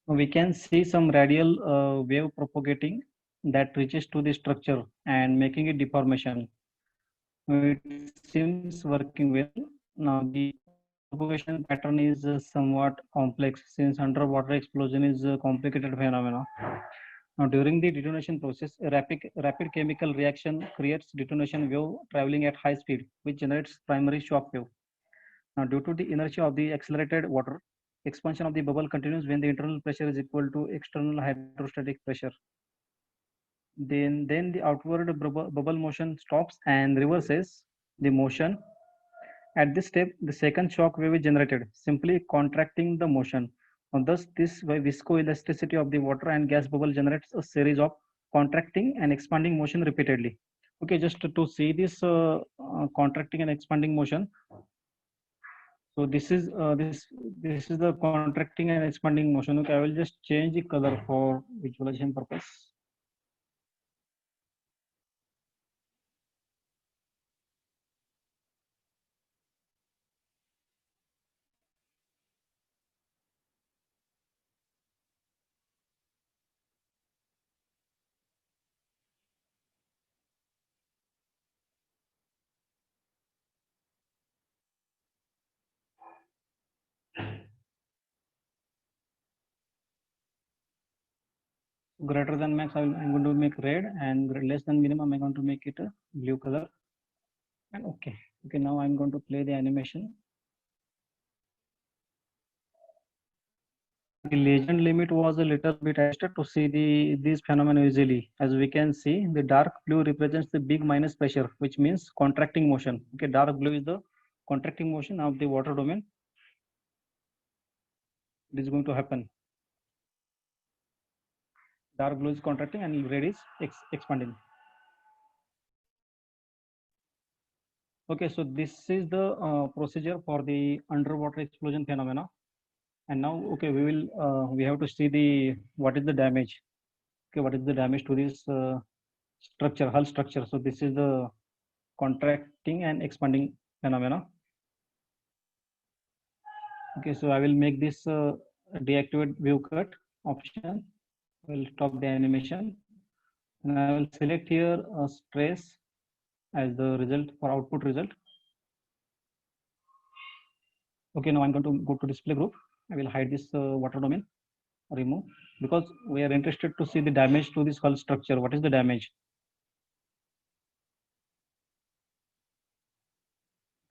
we can see some radial wave propagating that reaches to the structure and making it deformation. It seems working well. Now the propagation pattern is somewhat complex since underwater explosion is a complicated phenomena. Now, during the detonation process, a rapid chemical reaction creates detonation wave traveling at high speed, which generates primary shock wave. Now, due to the inertia of the accelerated water, expansion of the bubble continues when the internal pressure is equal to external hydrostatic pressure. Then the outward bubble motion stops and reverses the motion. At this step, the second shock wave is generated, simply contracting the motion. And thus, this viscoelasticity of the water and gas bubble generates a series of contracting and expanding motion repeatedly. Okay, just to see this contracting and expanding motion. So this is the contracting and expanding motion. Okay, I will just change the color for visualization purpose. Greater than max, I'm going to make red, and less than minimum, I'm going to make it a blue color. And okay, now I'm going to play the animation. The legend limit was a little bit extra to see these phenomena easily. As we can see, the dark blue represents the big minus pressure, which means contracting motion. Okay, dark blue is the contracting motion of the water domain. It is going to happen. Dark blue is contracting and red is expanding. Okay, so this is the procedure for the underwater explosion phenomena. And now, okay, we have to see what is the damage. Okay, what is the damage to this structure, hull structure? So this is the contracting and expanding phenomena. Okay, so I will make this deactivate view cut option. I will stop the animation and I will select here trace as the result for output result. Okay, now I'm going to go to display group. I will hide this water domain, remove, because we are interested to see the damage to this hull structure. What is the damage?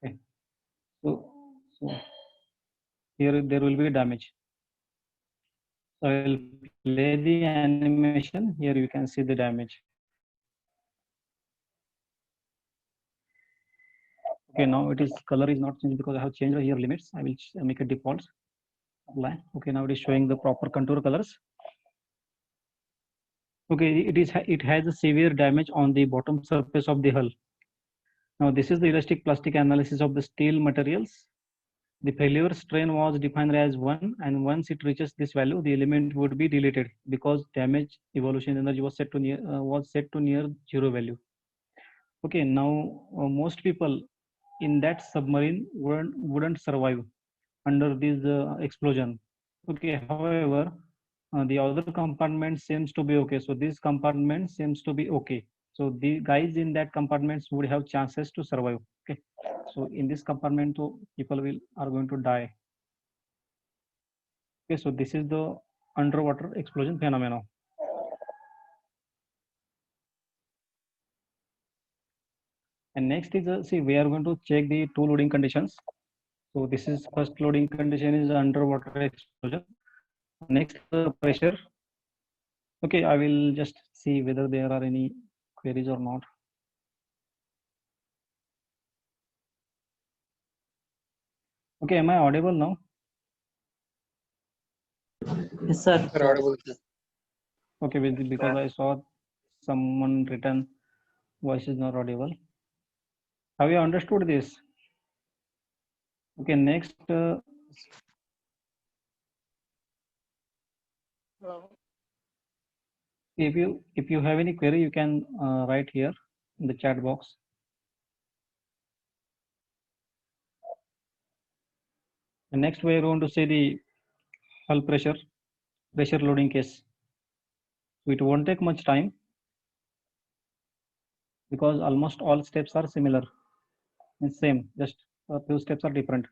Okay, so here there will be damage. So I will play the animation. Here you can see the damage. Okay, now it is color is not changed because I have changed here limits. I will make it default. Apply. Okay, now it is showing the proper contour colors. Okay, it has a severe damage on the bottom surface of the hull. Now this is the elastic plastic analysis of the steel materials. The failure strain was defined as 1, and once it reaches this value, the element would be deleted because damage evolution energy was set to near 0 value. Okay, now most people in that submarine wouldn't survive under this explosion. Okay, however, the other compartment seems to be okay. So this compartment seems to be okay. So the guys in that compartments would have chances to survive. Okay, so in this compartment, people are going to die. Okay, so this is the underwater explosion phenomena. And next is see, we are going to check the two loading conditions. So this is first loading condition is underwater explosion. Next pressure. Okay, I will just see whether there are any queries or not. Okay, am I audible now? Yes, sir. Sir, audible, sir. Okay, because I saw someone written voice is not audible. Have you understood this? Okay, next. If you have any query, you can write here in the chat box. And next, we are going to see the hull pressure loading case. So it won't take much time because almost all steps are similar. It's same, just a few steps are different.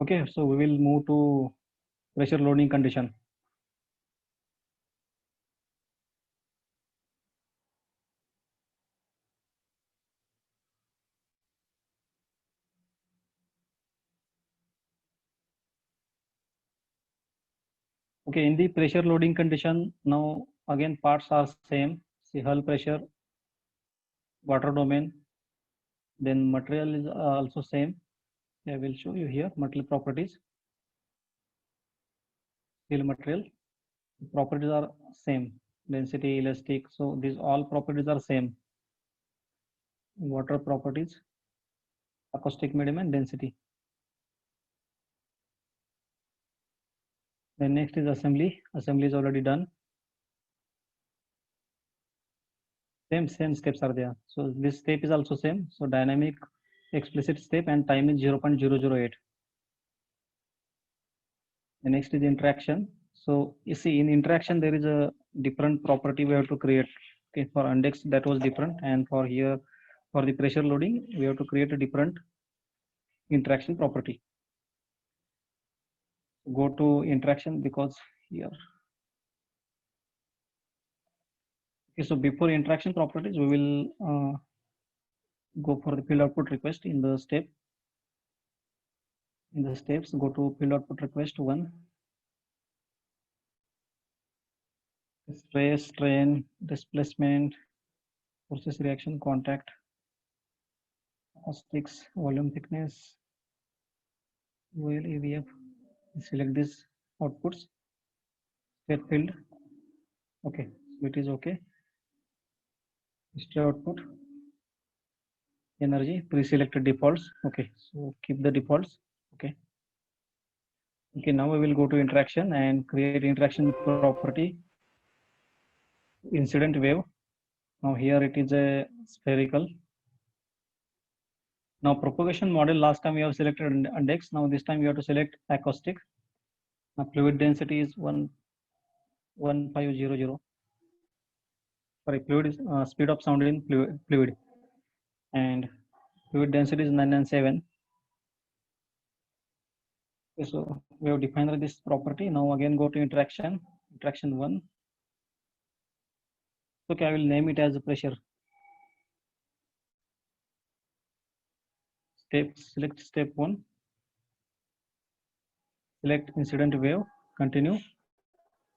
Okay, so we will move to pressure loading condition. Okay, in the pressure loading condition, now again parts are same. See hull pressure, water domain, then material is also same. I will show you here material properties. Steel material properties are same. Density, elastic. So these all properties are same. Water properties, acoustic medium, and density. Then next is assembly. Assembly is already done. Same steps are there. So this step is also same. So dynamic explicit step and time is 0.008. The next is interaction. So you see in interaction there is a different property we have to create. Okay, for index that was different, and for here for the pressure loading we have to create a different interaction property. Go to interaction because here. Okay, so before interaction properties we will go for the field output request in the step. In the steps, go to field output request 1. Stress, strain, displacement, forces, reaction, contact, acoustics, volume thickness, OL, AVF. Select these outputs. State field. Okay, so it is okay. History output. Energy, pre-selected defaults. Okay, so keep the defaults. Okay. Okay, now we will go to interaction and create interaction property. Incident wave. Now here it is a spherical. Now propagation model, last time we have selected index. Now this time you have to select acoustic. Now fluid density is 1500. Sorry, fluid is speed of sound in fluid, and fluid density is 997. Okay, so we have defined this property. Now again go to interaction 1. Okay, I will name it as pressure. Select step 1. Select incident wave, continue.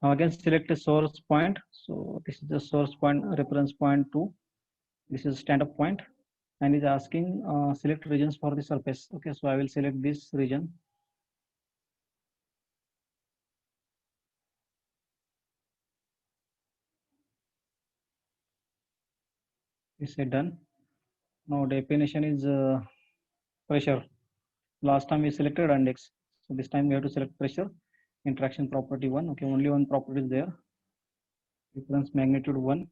Now again select a source point. So this is the source point, reference point 2. This is stand-up point, and is asking select regions for the surface. Okay, so I will select this region. Is it done? Now definition is pressure. Last time we selected index, so this time we have to select pressure. Interaction property 1. Okay, only one property is there. Reference magnitude 1.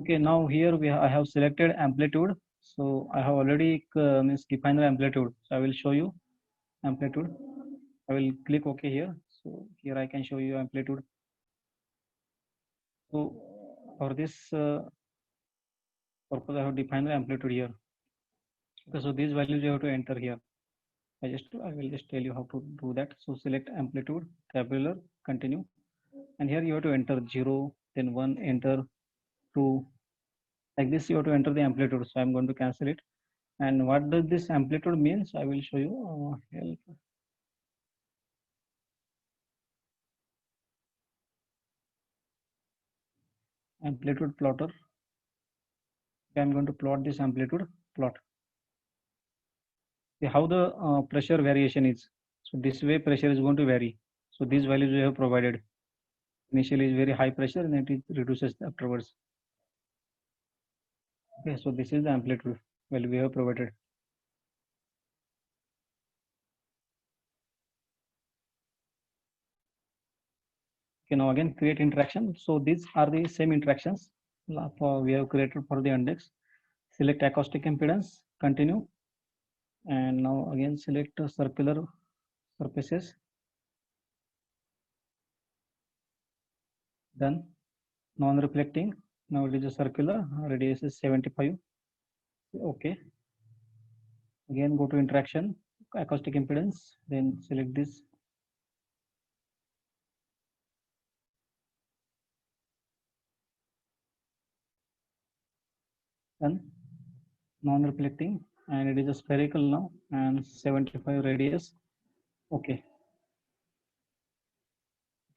Okay, now here I have selected amplitude. So I have already defined the amplitude. So I will show you amplitude. I will click OK here. So here I can show you amplitude. So for this purpose, I have defined the amplitude here. Okay, so these values you have to enter here. I will just tell you how to do that. So select amplitude, tabular, continue, and here you have to enter 0, then 1, enter 2. Like this, you have to enter the amplitude. So I'm going to cancel it. And what does this amplitude mean? So I will show you. Help. Amplitude plotter. Okay, I'm going to plot this amplitude plot. See how the pressure variation is. So this way pressure is going to vary. So these values we have provided. Initially is very high pressure and then it reduces afterwards. Okay, so this is the amplitude value we have provided. Okay, now again create interaction. So these are the same interactions we have created for the index. Select acoustic impedance, continue, and now again select circular surfaces. Done. Non-reflecting. Now it is a circular. Radius is 75. Okay. Again go to interaction, acoustic impedance, then select this. Done. Non-reflecting, and it is a spherical now and 75 radius. Okay.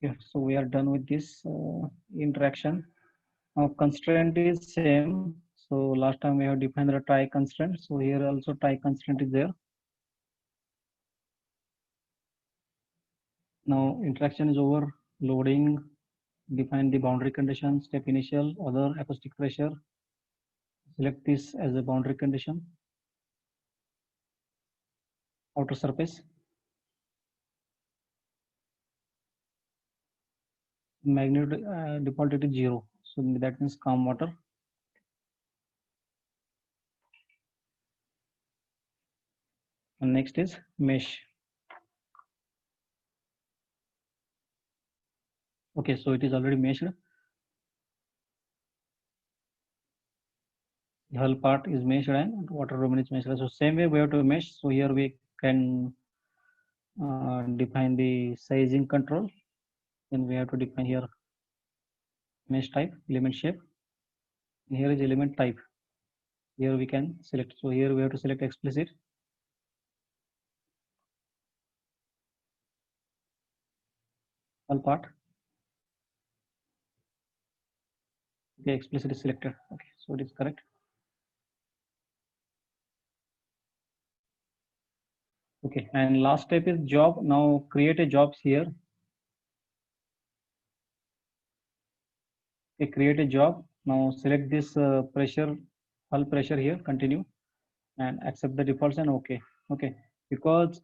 Okay, so we are done with this interaction. Now constraint is same. So last time we have defined the tie constraint. So here also tie constraint is there. Now interaction is over. Loading, define the boundary condition, step initial, other acoustic pressure. Select this as a boundary condition. Outer surface. Magnitude default it is 0. So that means calm water. And next is mesh. Okay, so it is already meshed. The hull part is meshed and water domain is meshed. So same way we have to mesh. So here we can define the sizing control. Then we have to define here mesh type, element shape. And here is element type. Here we can select. So here we have to select explicit. Hull part. Okay, explicit is selected. Okay, so it is correct. Okay, and last step is job. Now create a jobs here. Okay, create a job. Now select this pressure, hull pressure here, continue, and accept the defaults and okay. Okay, because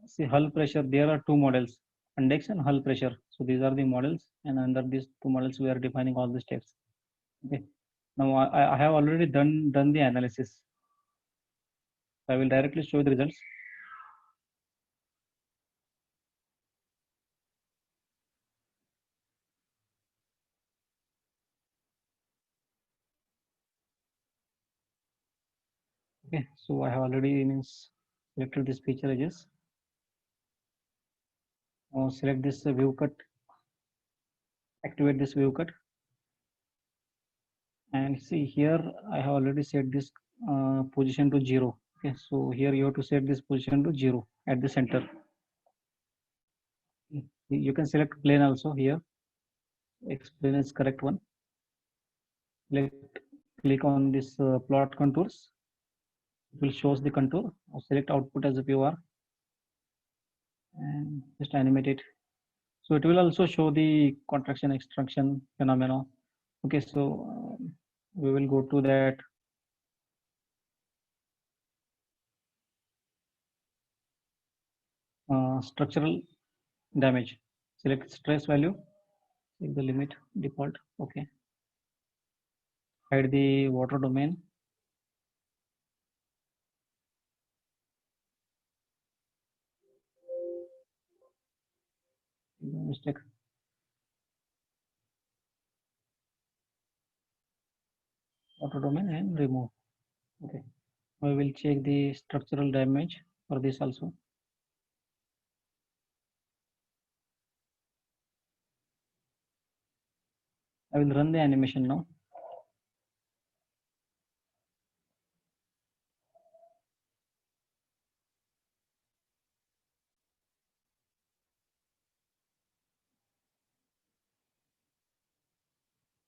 see hull pressure, there are two models, index and hull pressure. So these are the models, and under these two models we are defining all the steps. Okay, now I have already done the analysis. I will directly show the results. Okay, so I have already selected this feature edges. Now select this view cut, activate this view cut, and see here I have already set this position to 0. Okay, so here you have to set this position to 0 at the center. You can select plane also here. Explain is correct one. Click on this plot contours. It will shows the contour. Or select output as a POR and just animate it. So it will also show the contraction extraction phenomena. Okay, so we will go to that. Structural damage. Select stress value. Take the limit default. Okay. Hide the water domain. Mistake. Water domain and remove. Okay. We will check the structural damage for this also. I will run the animation now.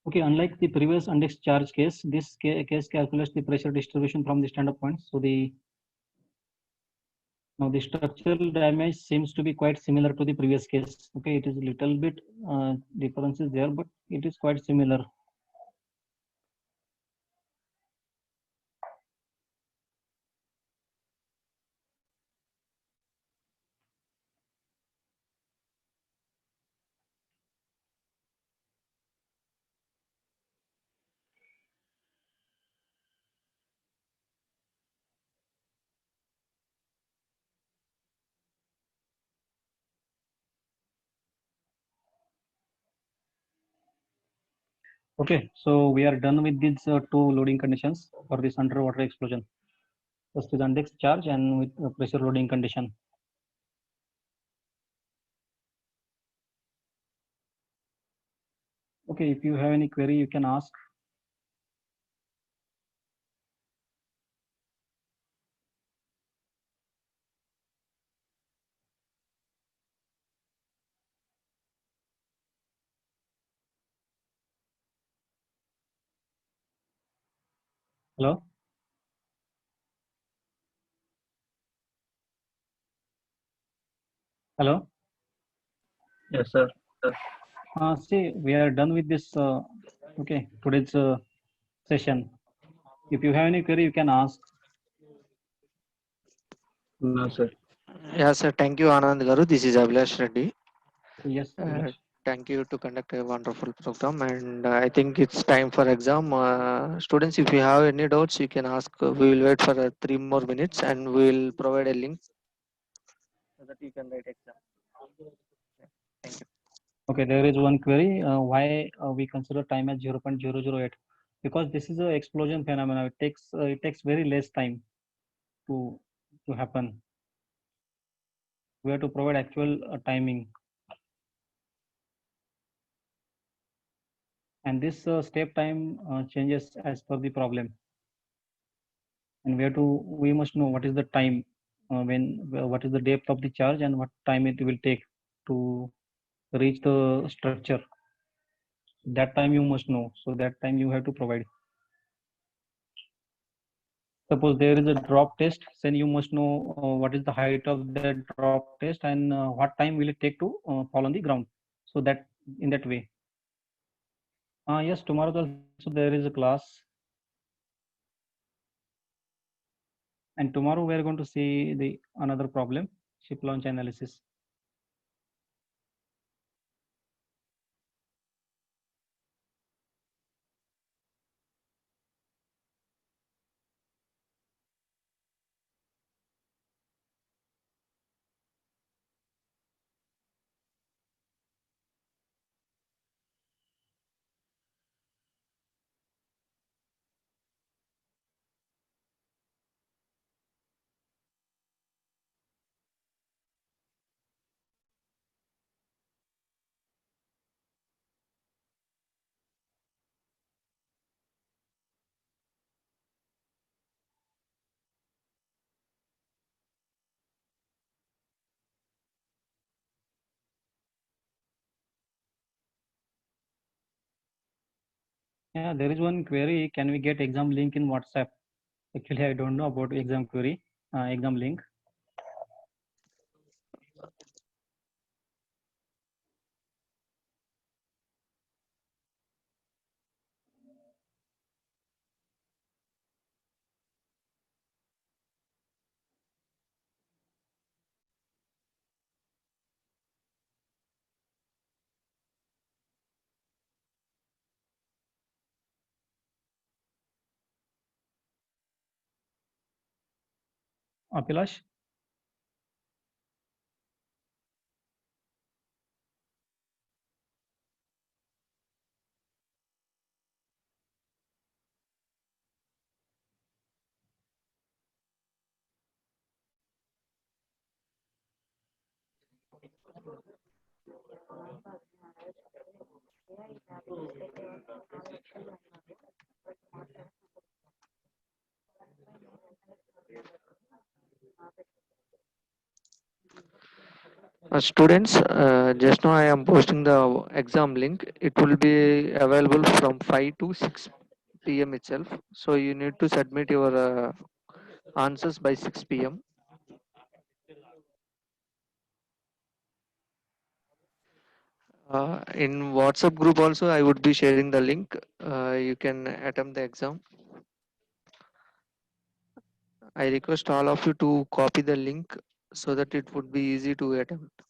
Okay, unlike the previous undexed charge case, this case calculates the pressure distribution from the stand-up point. So now the structural damage seems to be quite similar to the previous case. Okay, it is a little bit differences there, but it is quite similar. Okay, so we are done with these two loading conditions for this underwater explosion. First is undexed charge and with pressure loading condition. Okay, if you have any query, you can ask. Hello? Hello? Yes, sir. See, we are done with this, okay, today's session. If you have any query, you can ask. No, sir. Yeah, sir. Thank you, Anand Garu. This is Abhilash Reddy. Yes, Abhilash. Thank you to conduct a wonderful program, and I think it's time for exam. Students, if you have any doubts, you can ask. We will wait for 3 more minutes, and we will provide a link so that you can write exam. Thank you. Okay, there is one query. Why we consider time as 0.008? Because this is an explosion phenomenon. It takes very less time to happen. We have to provide actual timing, and this step time changes as per the problem. And we must know what is the time what is the depth of the charge and what time it will take to reach the structure. That time you must know, so that time you have to provide. Suppose there is a drop test, then you must know what is the height of the drop test and what time will it take to fall on the ground. So that in that way. Yes, tomorrow also there is a class, and tomorrow we are going to see the another problem, ship launch analysis. Yeah, there is one query. Can we get exam link in WhatsApp? Actually, I don't know about exam query, exam link. Apilash? Students, just now I am posting the exam link. It will be available from 5 to 6 p.m. itself. So you need to submit your answers by 6 p.m. In WhatsApp group also, I would be sharing the link. You can attempt the exam. I request all of you to copy the link so that it would be easy to attempt.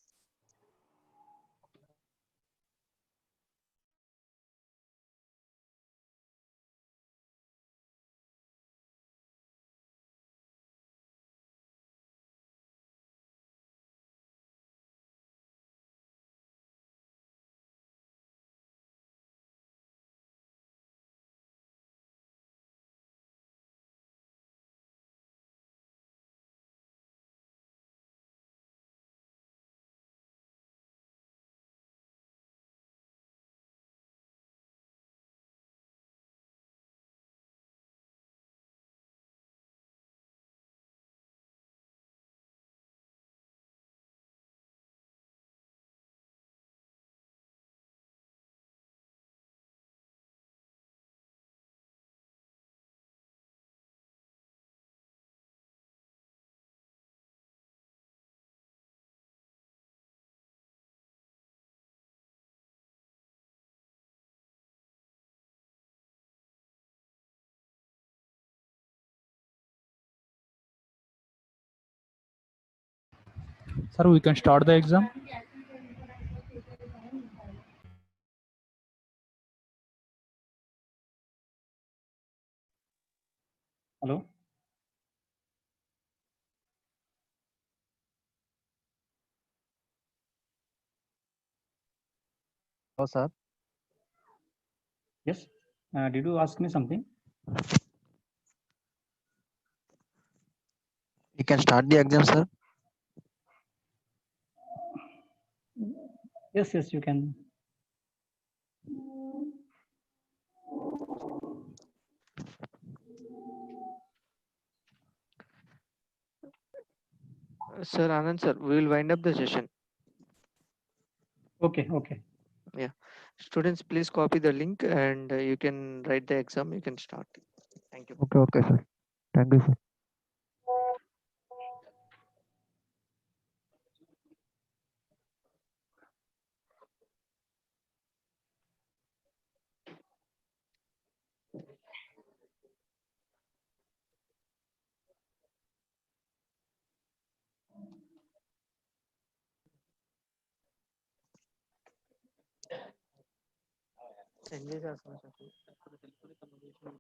Sir, we can start the exam. Hello? Oh, sir. Yes. Did you ask me something? You can start the exam, sir. Yes, yes, you can. Sir Anand sir, we will wind up the session. Okay, okay. Yeah. Students, please copy the link and you can write the exam. You can start. Thank you. Okay, sir. Thank you, sir. Enjoy చేస్తున్నాం sir